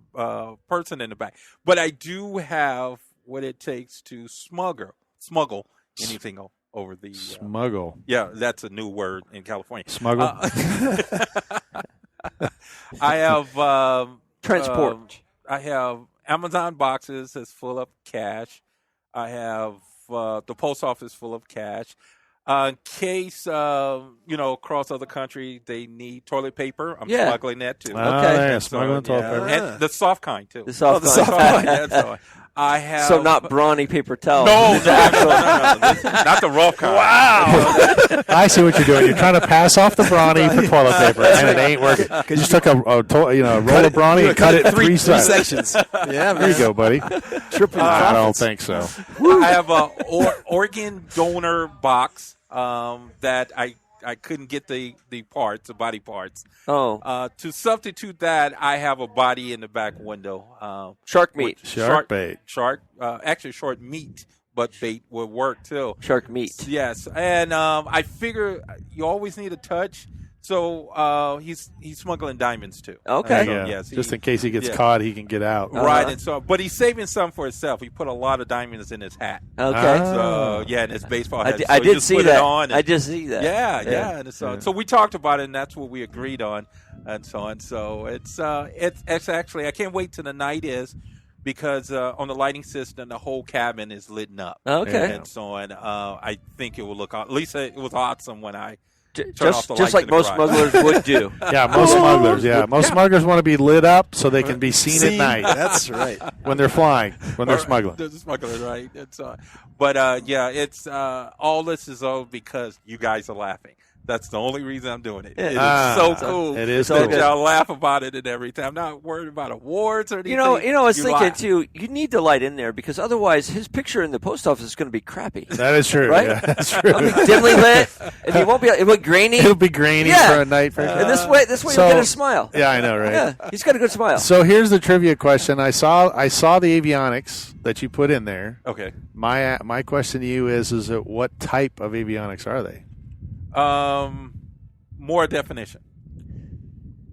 person in the back? But I do have what it takes to smuggle anything over the Smuggle. Yeah, that's a new word in California. Smuggle. I have Transport. I have Amazon boxes that's full of cash. I have the post office full of cash. In case across other country they need toilet paper, I'm Yeah. smuggling that too. Yeah, So, smuggling toilet paper. and the soft kind too. The soft soft kind. Yeah, so I have So not brawny paper towel. no, not the rough kind. I see what you're doing. You're trying to pass off the brawny for toilet paper, and it ain't working. You just took a roll of brawny and cut it in three sections. Yeah, There you go, buddy. Triple I don't think so. I have a organ donor box that I couldn't get the parts, the body parts. Oh, To substitute that, I have a body in the back window. shark meat. Shark bait. Actually short meat, but bait will work too. Shark meat. Yes, and I figure you always need a touch. So he's smuggling diamonds too. Okay. Yeah. Yes, Just in case he gets caught, he can get out. Right, and so, but he's saving some for himself. He put a lot of diamonds in his hat. Okay. So in his baseball hat. I So he did just see put that. It on and- I did see that. Yeah. And so we talked about it, and that's what we agreed on, and so on. So it's actually I can't wait till the night is. because on the lighting system, the whole cabin is lit up. Okay. And so on. I think it will look. At least it was awesome when I. Just like most smugglers would do. Yeah, most smugglers. Yeah, most smugglers want to be lit up so they can be seen at night. That's right. When they're flying, when they're smuggling. They're smuggling, right? But it's all this is all because you guys are laughing. That's the only reason I'm doing it. It is so cool. It is that cool. y'all laugh about it and everything. I'm not worried about awards or anything. You know, I was thinking laugh. too. You need the light in there because otherwise, his picture in the post office is going to be crappy. That is true. Right? Yeah, that's true. Dimly lit, and he won't be. It will be grainy. It'll be grainy for a night. And this way, So- you'll get a smile. Yeah, I know, right? Yeah, he's got a good smile. So here's the trivia question. I saw the avionics that you put in there. Okay. My question to you is what type of avionics are they? More definition.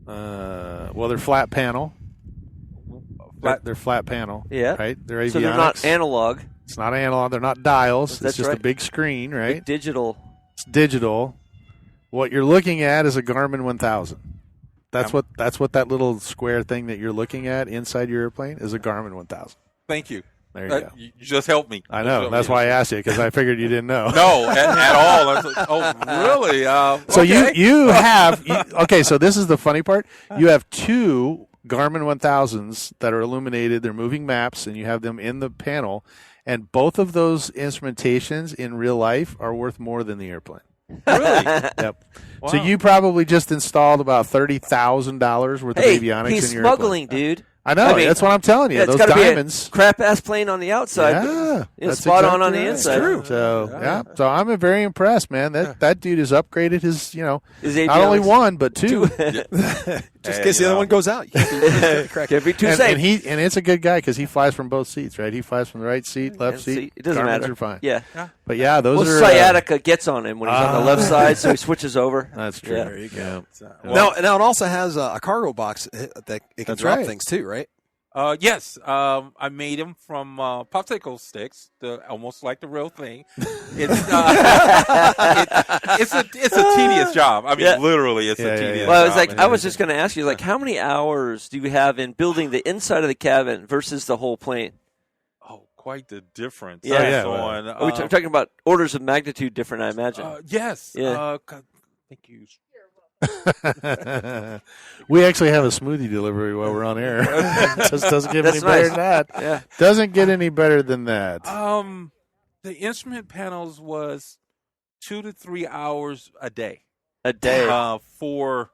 Well, they're flat panel. They're flat panel. Yeah. Right. They're avionics. So they're not analog. It's not analog. They're not dials. That's it's just right. a big screen, right? Big digital. It's digital. What you're looking at is a Garmin 1000. That's what that little square thing that you're looking at inside your airplane is a Garmin 1000. Thank you. There you go. You just helped me. I know. That's why I asked you because I figured you didn't know. No, at all. I was like, oh, really? So okay. you have okay. So this is the funny part. You have two Garmin 1000s that are illuminated. They're moving maps, and you have them in the panel. And both of those instrumentations in real life are worth more than the airplane. Really? Yep. Wow. So you probably just installed about $30,000 worth of avionics he's in your smuggling, airplane. dude. I know. That's what I'm telling you. Yeah, it's those gotta diamonds. Be a crap-ass plane on the outside. Yeah, But spot on the right. inside. That's true. So So I'm very impressed, man. That dude has upgraded his His not only avionics. one but two. Just in case the other one goes out. Can't be too safe. And it's a good guy because he flies from both seats, right? He flies from the right seat, left seat. It doesn't Garmin's matter. are fine. Yeah. But yeah, those Well, are sciatica gets on him when he's on the left side, so he switches over. That's true. Yeah. There you go. Now it also has a cargo box that it can That's drop right. things too, right? Yes, I made them from popsicle sticks, almost like the real thing. It's it's a tedious job. I mean, literally, it's a tedious. Well, job. I was just going to ask you, how many hours do you have in building the inside of the cabin versus the whole plane? Oh, quite the difference. Yeah. So We're talking about orders of magnitude different, I imagine. Yes. Yeah. Thank you. We actually have a smoothie delivery while we're on air. It just doesn't get any better than that. Yeah. Doesn't get any better than that. The instrument panels was 2 to 3 hours a day. A day. For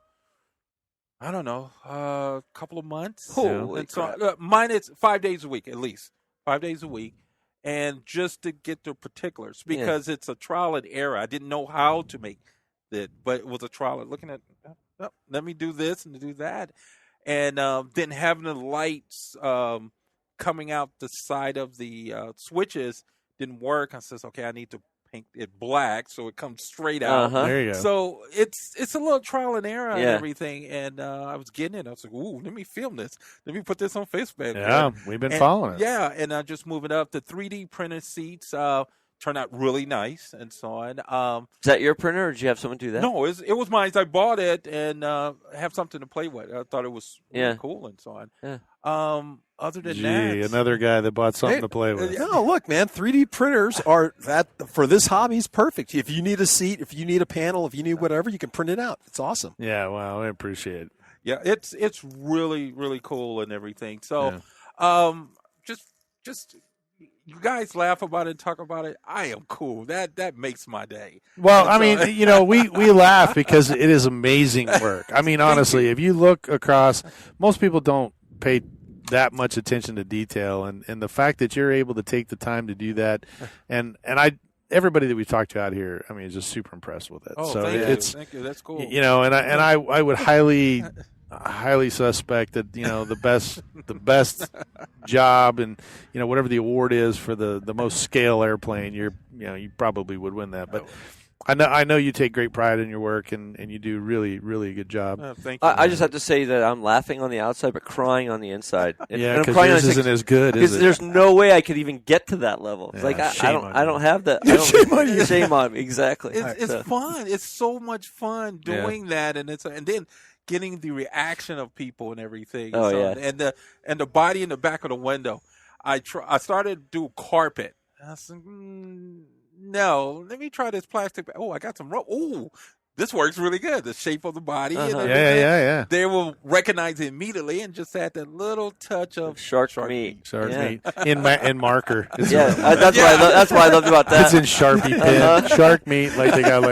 I don't know, a couple of months. Holy crap. Mine is 5 days a week at least. 5 days a week. And just to get the particulars because it's a trial and error. I didn't know how to make it, but it was a trial and looking at let me do this and do that. And then having the lights coming out the side of the switches didn't work. I says, okay, I need to paint it black so it comes straight out. There you go. So it's a little trial and error and Yeah. everything. And I was getting it. I was like, ooh, let me film this. Let me put this on Facebook. Yeah, we've been following it. Yeah, and just moving up. The 3D printed seats turned out really nice and so on. Is that your printer, or did you have someone do that? No, it was mine. I bought it and have something to play with. I thought it was really cool and so on. Yeah. Other than Gee, that, another guy that bought something to play with. No, look, man, 3D printers are that for this hobby is perfect. If you need a seat, if you need a panel, if you need whatever, you can print it out. It's awesome. Yeah, well, I appreciate it. yeah, it's really really cool and everything. So, just you guys laugh about it, talk about it. I am cool. That makes my day. Well, I mean, we laugh because it is amazing work. I mean, honestly, if you look across, most people don't pay that much attention to detail, and the fact that you're able to take the time to do that, and everybody that we've talked to out here, I mean, is just super impressed with it. Oh, so thank you. That's cool. I would highly suspect that the best job and whatever the award is for the most scale airplane, you probably would win that. But I know you take great pride in your work and you do really really a good job. Thank you. I just have to say that I'm laughing on the outside but crying on the inside. And I'm because crying yours on isn't as good, is because it? there's no way I could even get to that level. It's like shame on I you. don't have that. Shame on you. Shame on me. Exactly. It's fun. It's so much fun doing that, and then getting the reaction of people and everything. Oh, so, yeah. And the body in the back of the window. I started to do carpet. I said, no, let me try this plastic. Oh, I got some rope. Oh, this works really good. The shape of the body. And everything. Yeah. They will recognize it immediately and just add that little touch of shark meat. Shark meat in marker. That's what I loved about that. It's in Sharpie pen. Shark meat, like they got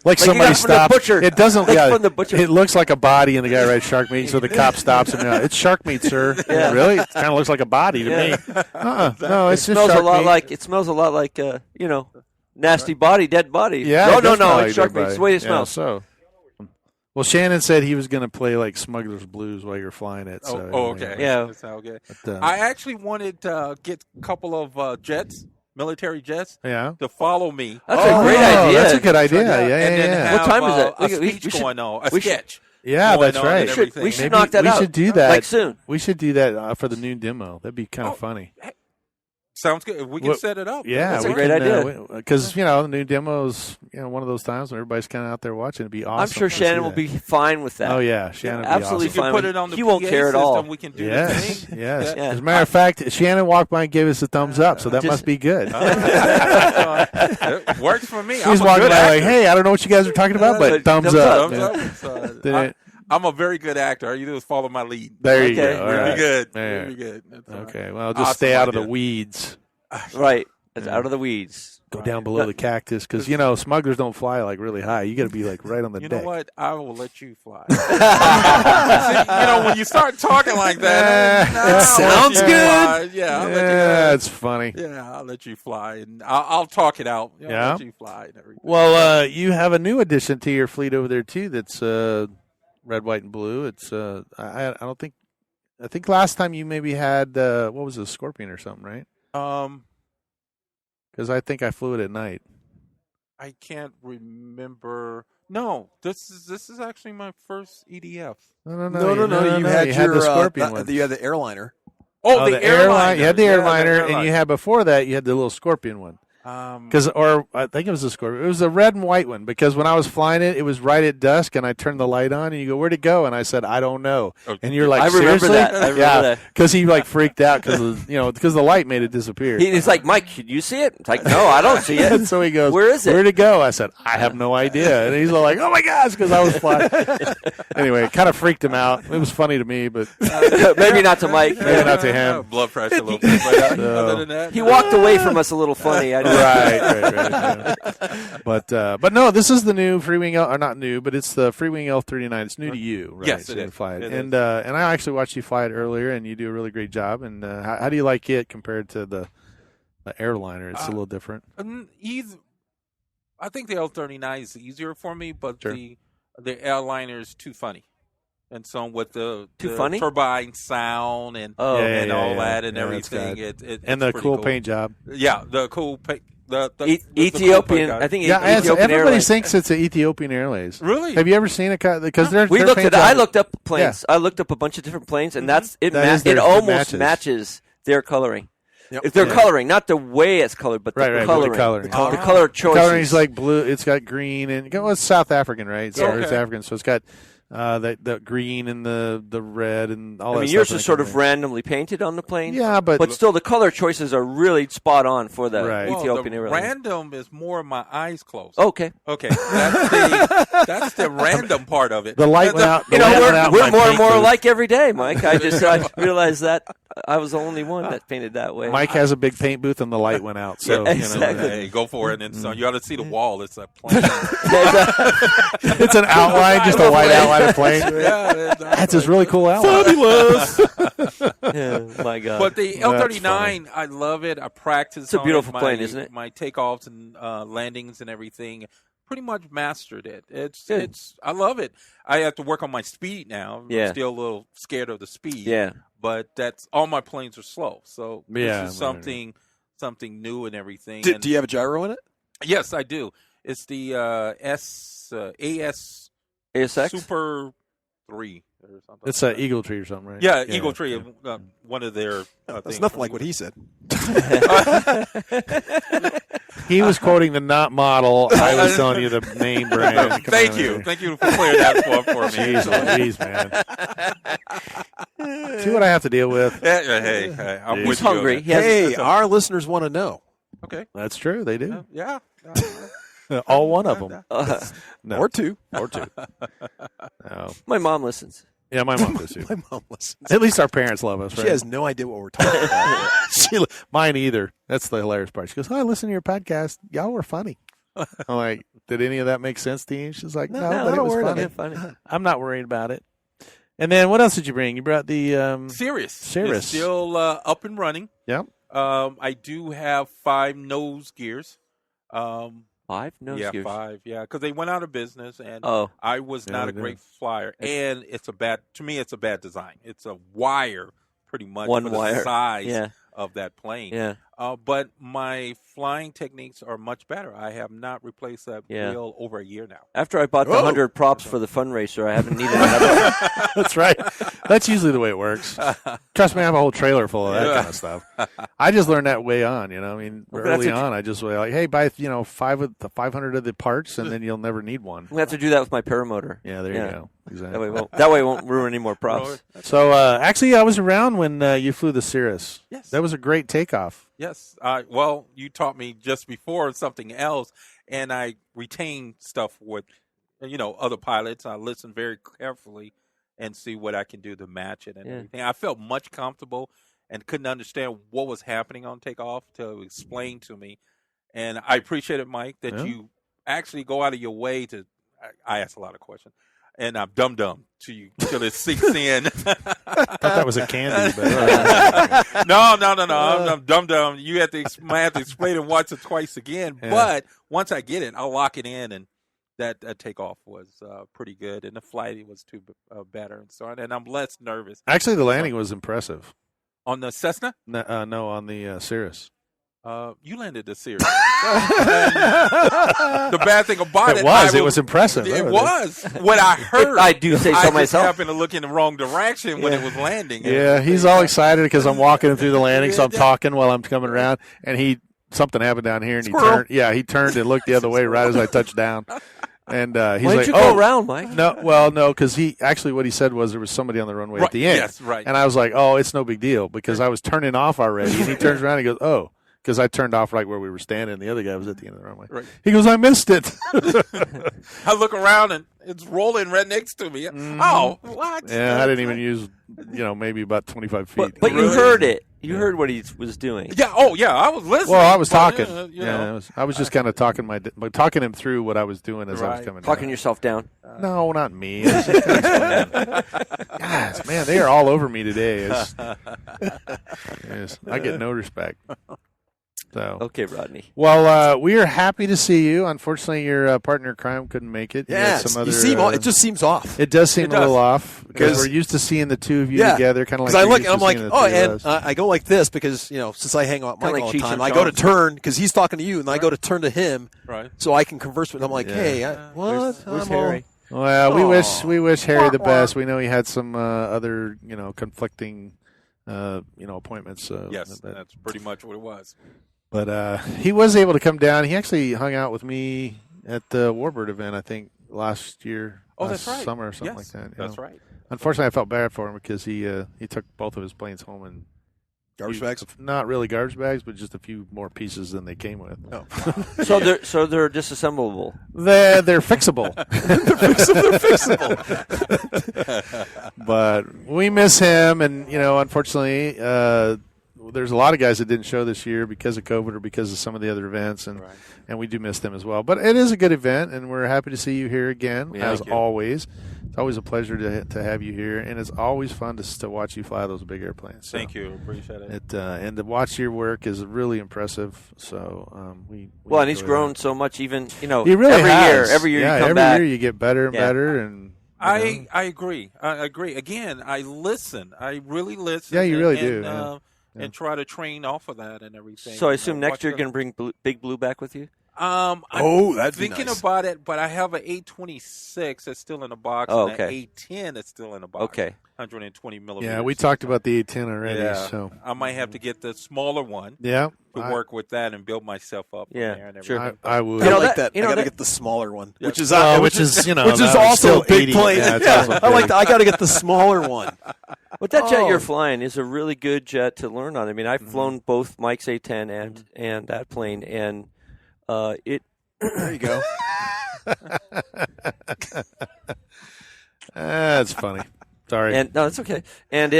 like somebody you got from the stopped. butcher. It doesn't. Like Yeah, from the butcher. it looks like a body, and the guy writes shark meat. So the cop stops him. It's shark meat, sir. Yeah. Really? It kind of looks like a body to me. No, it's just smells shark a lot meat. like it smells a lot like nasty body, dead body. Yeah. No, it's shark meat. It's the way it smells. So. Well, Shannon said he was going to play like Smuggler's Blues while you're flying it. So okay. Yeah. That's how good. But, I actually wanted to get a couple of jets, military jets, yeah. to follow me. That's a great idea. That's a good idea. And then Yeah. have, What time is it? A We speech should- going on. A we should- sketch. Yeah, going that's on right. and everything. We should Maybe knock that out. We should do that. Like soon. We should do that for the new demo. That'd be kind of funny. Sounds good. We can set it up. Yeah, That's a we great can, idea. Because the new demo is one of those times when everybody's kind of out there watching. It'd be awesome. I'm sure to Shannon see will that. be fine with that. Oh yeah, Shannon. Would be absolutely awesome. You can fine. put with it on the he won't PA care at all. system. We can do the Yes, thing. yes. Yeah. As a matter of fact, Shannon walked by and gave us a thumbs up, so that must be good. It works for me. She's I'm a walking good by like, actor. "Hey, I don't know what you guys are talking about, but thumbs thumbs up." Thumbs up. So, Then I'm a very good actor. All you do is follow my lead. There you Okay. go. All Very right. good. Yeah. Very good. That's all right. Okay. Well, just Awesome stay out of the idea. weeds. Right. It's Yeah. out of the weeds. Go down below the cactus because smugglers don't fly like really high. You got to be like right on the You deck. know what? I will let you fly. See, when you start talking like that, It sounds good. Yeah, I'll let Yeah, it's funny. I'll let you fly, and I'll talk it out. I'll Yeah? let you fly and everything. Well, you have a new addition to your fleet over there too. That's red, white, and blue. It's I don't think. I think last time you maybe had what was it, a Scorpion or something, right? Because I think I flew it at night. I can't remember. No, this is actually my first EDF. No. You had the Scorpion one. You had the airliner. Oh, the airliner. You had the Yeah, airliner, and you had before that you had the little Scorpion one. Or I think it was a Scorpion. It was a red and white one because when I was flying it, it was right at dusk, and I turned the light on, and you go, "Where'd it go?" And I said, "I don't know." Okay. And you're like, I remember "Seriously?" that. I remember that. because he like freaked out because the light made it disappear. He's like, Mike, can you see it? It's like, no, I don't see it. And so he goes, Where is it? Where'd it go? I said, I have no idea. And he's like, oh my gosh, because I was flying. Anyway, it kind of freaked him out. It was funny to me, but Maybe not to Mike. maybe not to him. Blood pressure a little bit. But other than that, He walked away from us a little funny. I know. Right. Yeah. But no, this is the new Freewing L, or not new, but it's the Freewing L39. It's new to you, right? Yes, so it you is. fly it. It And I actually watched you fly it earlier, and you do a really great job. And how do you like it compared to the airliner? It's a little different. I think the L39 is easier for me, but Sure. the airliner is too funny. And so with the funny? turbine sound and Oh. and all yeah. that and Yeah, that's everything, good. it's And the pretty cool paint job. Yeah, the cool paint. The Ethiopian. cool paint I think Yeah, Ethiopian everybody Airlines. thinks it's an Ethiopian Airways. Really? Have you ever seen it? Because they're We their looked paint at. I job- looked up planes. I looked up a bunch of different planes, and that's it. That is It their- it almost matches. matches their coloring. Yep. If they're Yeah. coloring, not the way it's colored, but Right, the right, coloring. the coloring. The color choices. Coloring's like blue. It's got green and it's South African, right? So Yeah. it's Okay. African, so it's got the green and the red and all I that. mean, stuff yours in is the sort of coloring. randomly painted on the plane. Yeah, but But still, the color choices are really spot on for the Right. Ethiopian the Airlines. random is more my eyes closed. Okay. Okay, that's the random part of it. the light went out. You the know, light went out in we're my more and paint more booth. alike every day, Mike. I realized that I was the only one that painted that way. Mike has a big paint booth and the light went out. So Yeah, exactly. Hey, go for it. And so you ought to see the wall. It's a plane. it's an outline, just a white outline of plane. Yeah, That's a really cool outline. Yeah, my God. But the That's L39, I love it. I practice. It's a on beautiful my, plane, isn't it? My takeoffs and landings and everything. Pretty much mastered it. Good. It's. I love it. I have to work on my speed now. Yeah. I'm still a little scared of the speed. Yeah. But that's all my planes are slow. So Yeah, this is right. something new and everything. Do, And do you have a gyro in it? yes, I do. It's the AS ASX? Super 3 or something. It's like an that. Eagle Tree or something, right? Yeah, Eagle Tree. One of their. That's things. nothing like what he said. He was quoting the not model. I was telling you the name brand. Thank you for clearing that for me. Jeez, man. See what I have to deal with. Hey, I'm He's with hungry. you. Hey, our listeners want to know. Okay. That's true. They do. Yeah. All one of them. No. Or two. No. My mom listens. Yeah, my mom does too. My mom listens. At least our parents love us, right? She has no idea what we're talking about. Mine either. That's the hilarious part. She goes, "Oh, I listen to your podcast. Y'all were funny." I'm like, "Did any of that make sense to you?" She's like, "No, but it was funny." I'm not worried about it. And then what else did you bring? You brought the Cirrus. Cirrus. It's still up and running. Yep. I do have 5 nose gears. 5 nose gears? Yeah, 5. Yeah, because they went out of business, and I was not a great flyer. And it's a bad design. It's a wire, pretty much, One for wire. the size of that plane. Yeah. But my flying techniques are much better. I have not replaced that wheel over a year now. After I bought the 100 props for the fundraiser, I haven't needed another. That's right. That's usually the way it works. Trust me, I have a whole trailer full of that kind of stuff. I just learned that way on, I mean, early on, I just was like, hey, buy, 500 of the parts, and then you'll never need one. We have to do that with my paramotor. Yeah, there you go. Exactly. That way it won't ruin any more props. So, actually, I was around when you flew the Cirrus. Yes. That was a great takeoff. Yes. Well, you taught me just before something else, and I retain stuff with, other pilots. I listen very carefully and see what I can do to match it and everything. I felt much comfortable and couldn't understand what was happening on takeoff to explain to me. And I appreciate it, Mike, that you actually go out of your way to. I ask a lot of questions. And I'm dumb till it sinks in. I thought that was a candy. But, No. I'm dumb. You have to explain it once or twice again. Yeah. But once I get it, I'll lock it in, and that takeoff was pretty good, and the flight was better, and so on. And I'm less nervous. Actually, the landing was impressive. On the Cessna? No, on the Cirrus. You landed the Cirrus. The bad thing about it was impressive. It was. What I heard, I do say so myself. I happened to look in the wrong direction when it was landing. Yeah, he's all excited because I'm walking through the landing, so I'm talking while I'm coming around, and something happened down here, and he turned. Yeah, he turned and looked the other way right as I touched down. And he's why like, did you go around, Mike? No, because what he said was there was somebody on the runway at the end. Yes, right. And I was like, oh, it's no big deal because I was turning off already. And he turns around and he goes, oh. Because I turned off right where we were standing. The other guy was at the end of the runway. Right. He goes, I missed it. I look around, and it's rolling right next to me. Oh, what? Yeah, I didn't even use, maybe about 25 feet. But you heard it. You heard what he was doing. Yeah. Oh, yeah. I was listening. Well, I was talking. I was just kind of talking him through what I was doing as I was coming Talking down. yourself down. No, not me. Guys, man, they are all over me today. I get no respect. So. Okay, Rodney. Well, we are happy to see you. Unfortunately, your partner in crime couldn't make it. Yeah, it just seems off. It does seem a little off because we're used to seeing the two of you together, kind of like. Because I look and I'm like, I go like this because since I hang out with Mike all the time, I go to turn because he's talking to you, and I go to turn to him, so I can converse with him. I'm like, hey, what? Where's Harry? Well, we wish Harry the best. We know he had some other conflicting appointments. Yes, that's pretty much what it was. But he was able to come down. He actually hung out with me at the Warbird event, I think, last year. Oh, that's right. Summer or something like that. That's right. Unfortunately, I felt bad for him because he took both of his planes home and garbage bags. Not really garbage bags, but just a few more pieces than they came with. Oh. So they're disassemblable. They're fixable. They're fixable. But we miss him, and unfortunately. There's a lot of guys that didn't show this year because of COVID or because of some of the other events, and we do miss them as well. But it is a good event, and we're happy to see you here again, as always. It's always a pleasure to have you here, and it's always fun to watch you fly those big airplanes. So thank you. Appreciate it. And to watch your work is really impressive. So we and he's grown so much even, he really every year you come every back. Year you get better and better, and I agree. I agree. Again, I listen. I really listen. Yeah, you really do. And try to train off of that and everything. So I assume next year you're going to bring Big Blue back with you? I'm thinking about it, but I have an A26 that's still in the box, and an A10 that's still in the box. Okay. 120 millimeters. Yeah, we talked about the A10 already. Yeah. So I might have to get the smaller one. Yeah. To work with that and build myself up. Yeah, there and sure. I would. I like that. I got to get the smaller one, which is which is also still a big 80. plane. Yeah, it's Yeah, also I like big. that. I got to get the smaller one. But that jet you're flying is a really good jet to learn on. I mean, I've flown both Mike's A10 and that plane, and it. There you go. That's funny. Sorry. And no, it's okay. And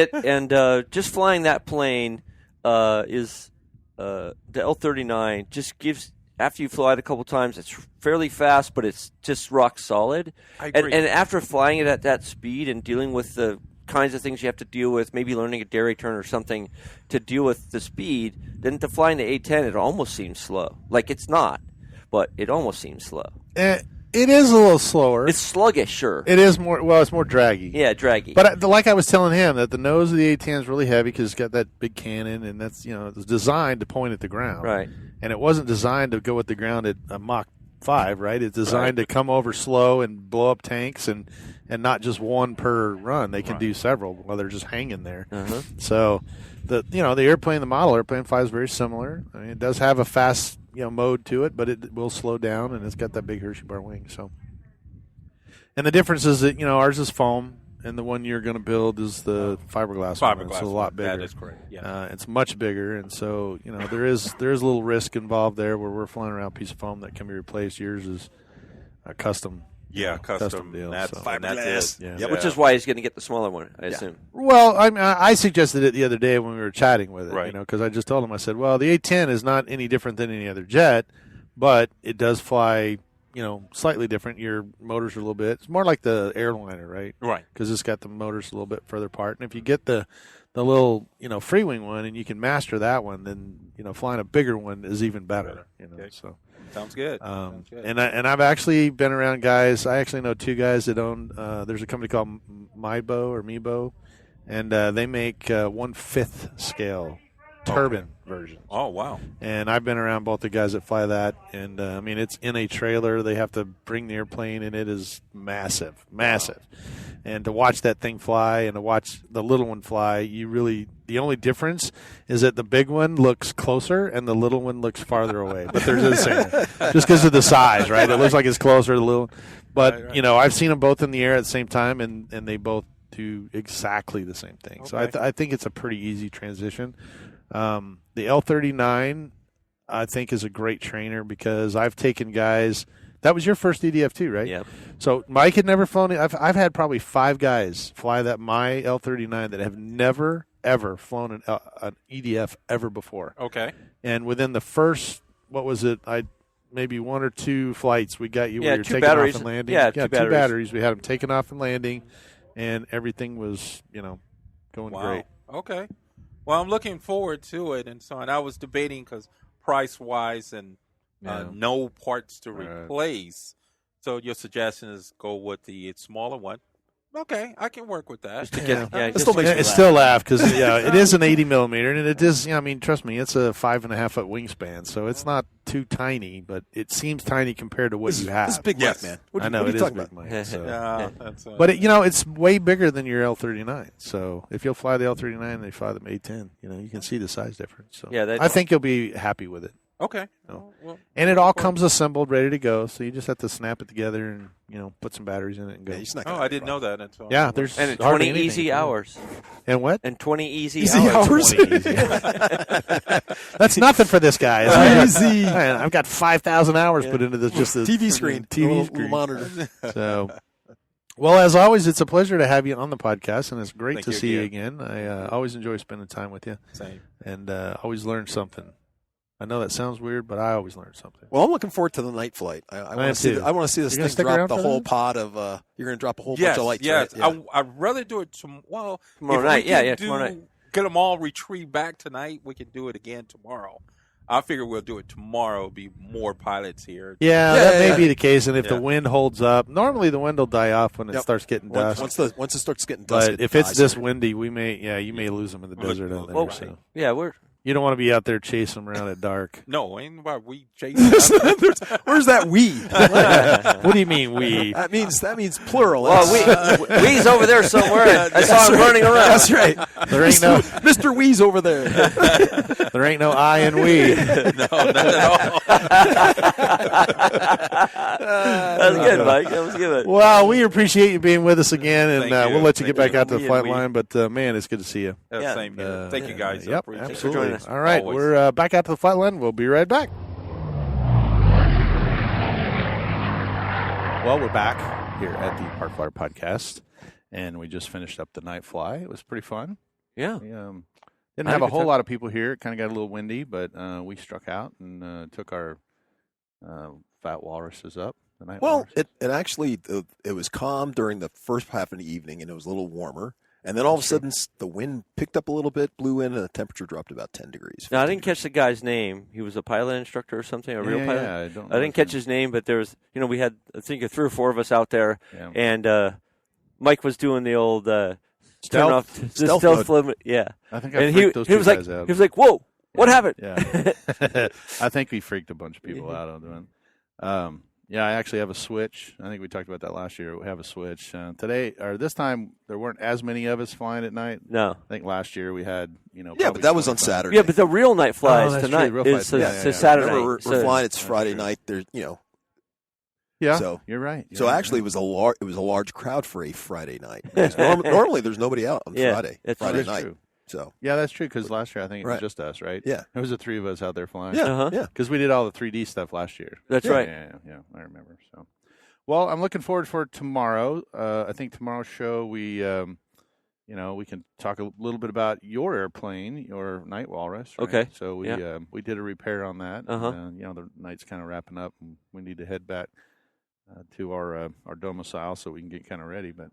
just flying that plane is the L-39 just gives. After you fly it a couple times, it's fairly fast, but it's just rock solid. I agree. And after flying it at that speed and dealing with the kinds of things you have to deal with, maybe learning a dairy turn or something to deal with the speed, then to flying the A10, it almost seems slow. Like it's not, but it almost seems slow. It is a little slower. It's sluggish, sure. It is more. Well, it's more draggy. Yeah, draggy. But like I was telling him, that the nose of the A10 is really heavy because it's got that big cannon, and that's it's designed to point at the ground. Right. And it wasn't designed to go at the ground at a Mach 5, right? It's designed to come over slow and blow up tanks, and not just one per run. They can do several while they're just hanging there. So the model airplane 5 is very similar. I mean, it does have a fast mode to it, but it will slow down, and it's got that big Hershey bar wing. So, and the difference is that ours is foam, and the one you're going to build is the fiberglass one. It's a lot bigger. That is correct. Yeah. It's much bigger, and so there is a little risk involved there where we're flying around a piece of foam that can be replaced. Yours is a custom. Yeah, custom deal. That's so. fiberglass. Yeah. Which is why he's going to get the smaller one, I assume. Well, I suggested it the other day when we were chatting with it, right. Because I just told him, I said, well, the A10 is not any different than any other jet, but it does fly, slightly different. Your motors are a little bit. It's more like the airliner, right? Right. Because it's got the motors a little bit further apart. And if you get the little, free wing one and you can master that one, then, flying a bigger one is even better, Okay. So. Sounds good. And I've actually been around guys. I actually know two guys that own. There's a company called Mebo, and they make 1/5 scale turbine versions. Oh wow! And I've been around both the guys that fly that, and it's in a trailer. They have to bring the airplane, and it is massive. Wow. And to watch that thing fly and to watch the little one fly, the only difference is that the big one looks closer and the little one looks farther away. But they're the same, just because of the size, right? It looks like it's closer to the little. But right. I've seen them both in the air at the same time, and they both do exactly the same thing. Okay. So I think it's a pretty easy transition. The L-39, I think, is a great trainer because I've taken guys. That was your first EDF too, right? Yeah. So Mike had never flown it. I've had probably 5 guys fly my L-39 that have never ever flown an EDF ever before. Okay. And within the first, what was it? Maybe 1 or 2 flights we got you where you're taking batteries. off and landing. Yeah, two batteries. We had them taking off and landing, and everything was going great. Okay. Well, I'm looking forward to it, and so on. I was debating because price-wise and no parts to replace. So your suggestion is go with the smaller one. Okay, I can work with that. It still laugh because it is an 80 millimeter, and it is. Trust me, it's a 5.5 foot wingspan, so it's not too tiny, but it seems tiny compared to what you have. It's big, yes. man. I know it is big, about? Mike. So. But it's way bigger than your L-39. So if you'll fly the L-39 and they fly the A-10, you can see the size difference. So I think you'll be happy with it. Okay. And it all comes assembled, ready to go. So you just have to snap it together and put some batteries in it and go. Yeah, I didn't know that. There's and 20 easy hours. And what? And 20 easy hours. 20 easy. That's nothing for this guy. Easy. Man, I've got 5,000 hours put into this. Just the TV screen, TV screen monitor. So. Well, as always, it's a pleasure to have you on the podcast, and it's great to see you again. I always enjoy spending time with you. Same. And always learn something. I know that sounds weird, but I always learn something. Well, I'm looking forward to the night flight. I want to see this thing drop the whole pod of. You're going to drop a whole bunch of lights. Yes, right? Yeah. I'd rather do it tomorrow night. Tomorrow night. Get them all retrieved back tonight. We can do it again tomorrow. I figure we'll do it tomorrow. Be more pilots here. Yeah, that may be the case. And if the wind holds up, normally the wind will die off when it starts getting dust. Once it starts getting dust. But if it's this windy, you may lose them in the desert out there. Yeah, You don't want to be out there chasing them around at dark. No, ain't about we chasing. Where's that we? What do you mean we? That means plural. Well, we's over there somewhere. I saw him running around. That's right. There ain't no Mr. Wee's over there. there ain't no I in we. No, not at all. That was good, Mike. That was good. Well, we appreciate you being with us again, and Thank you. we'll let you Thank get back you. out to the We- flight we- line. But man, it's good to see you. Yeah, same here. Thank you, guys. I Yep, appreciate it. absolutely. joining us. All right, Always. we're back out to the flight line. We'll be right back. Well, we're back here at the Park Flyer Podcast, and we just finished up the night fly. It was pretty fun. Yeah. We, didn't I have had a a good whole time. lot of people here. It kind of got a little windy, but we struck out and took our fat walruses up. The night Well, walruses. it actually it was calm during the first half of the evening, and it was a little warmer. And then all of a sudden, the wind picked up a little bit, blew in, and the temperature dropped about 10 degrees. Now, I didn't 15 catch the guy's name. He was a pilot instructor or something, a real Yeah, pilot. yeah, I don't know I didn't his catch his name, but there was, we had, I think, 3 or 4 of us out there, Yeah. and Mike was doing the old turn off, the Stealth stealth mode. limit. Yeah. I think I And freaked those he two was like, guys out. he was like, "Whoa, what happened?" Yeah. I think we freaked a bunch of people out on doing. Yeah, I actually have a switch. I think we talked about that last year. We have a switch. Today, or this time, there weren't as many of us flying at night. No. I think last year we had, Yeah, probably but that was on 25. Saturday. Yeah, but the real night flies that's true, tonight real is flights, yeah, yeah. Saturday. Remember, we're So- flying. It's That's Friday true. night. There's, Yeah, So- you're right. So You're actually, right. it was a large crowd for a Friday night. Normally, there's nobody out on Yeah, Friday that's Friday That's night. true. So Yeah, that's true, because last year I think it was Right. just us, right? Yeah. There was the 3 of us out there flying. yeah, Uh-huh. yeah. Because we did all the 3D stuff last year. That's Yeah, right. Yeah, I remember. So, well, I'm looking forward for tomorrow. I think tomorrow's show we can talk a little bit about your airplane, your Night Walrus. Right? Okay. So we did a repair on that. Uh-huh. And, the night's kind of wrapping up, and we need to head back to our domicile so we can get kind of ready. But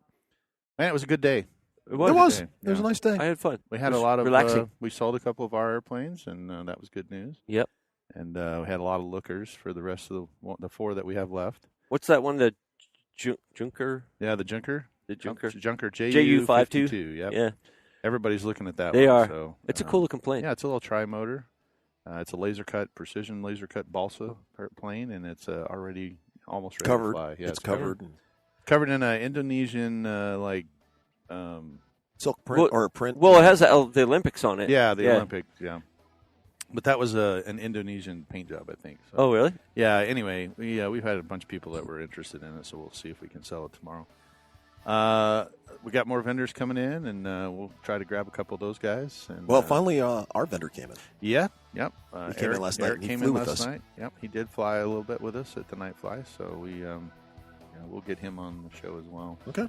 man, it was a good day. It was. It was. day, It was a yeah. nice day. I had fun. We It had a was lot of relaxing. we sold a couple of our airplanes, and that was good news. Yep. And we had a lot of lookers for the rest of the 4 that we have left. What's that one? The Junker? Yeah, the Junker. The Junker? Junker JU-52. JU52. Yep. Yeah. Everybody's looking at that They one. are. So, It's a cool looking plane. Yeah, it's a little tri-motor. It's a precision laser cut balsa plane, and it's already almost ready Covered. to fly. Yeah, it's covered. Covered in an Indonesian Silk print or a print. Well, it has the Olympics on it. the Olympic. Yeah. But that was an Indonesian paint job, I think. So. Oh, really? Yeah. Anyway, we've had a bunch of people that were interested in it, so we'll see if we can sell it tomorrow. We got more vendors coming in, and we'll try to grab a couple of those guys. And, Well, finally, our vendor came in. yeah, yep. He came in last night, Eric and he came flew in with last us. night. Yep, he did fly a little bit with us at the night fly, so we'll get him on the show as well. Okay.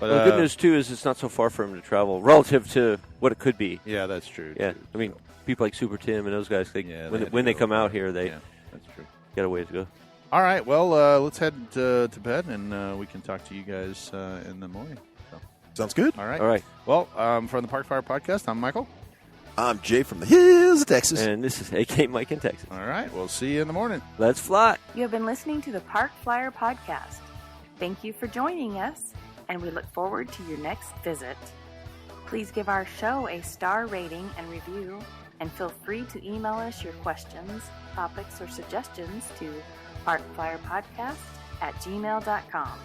But Well, the good news, too, is it's not so far for him to travel relative to what it could be. yeah, that's true. Yeah. too, I mean, so, people like Super Tim and those guys, yeah, they had when to they go come out for it. here, they yeah, that's true. got a ways to go. All right, well, let's head to bed, and we can talk to you guys in the morning. So, Sounds good. all right. All right. Well, from the Park Fire Podcast, I'm Michael. I'm Jay from the hills of Texas. And this is AK Mike in Texas. All right, we'll see you in the morning. Let's fly. You have been listening to the Park Flyer Podcast. Thank you for joining us, and we look forward to your next visit. Please give our show a star rating and review, and feel free to email us your questions, topics, or suggestions to parkflyerpodcast@gmail.com.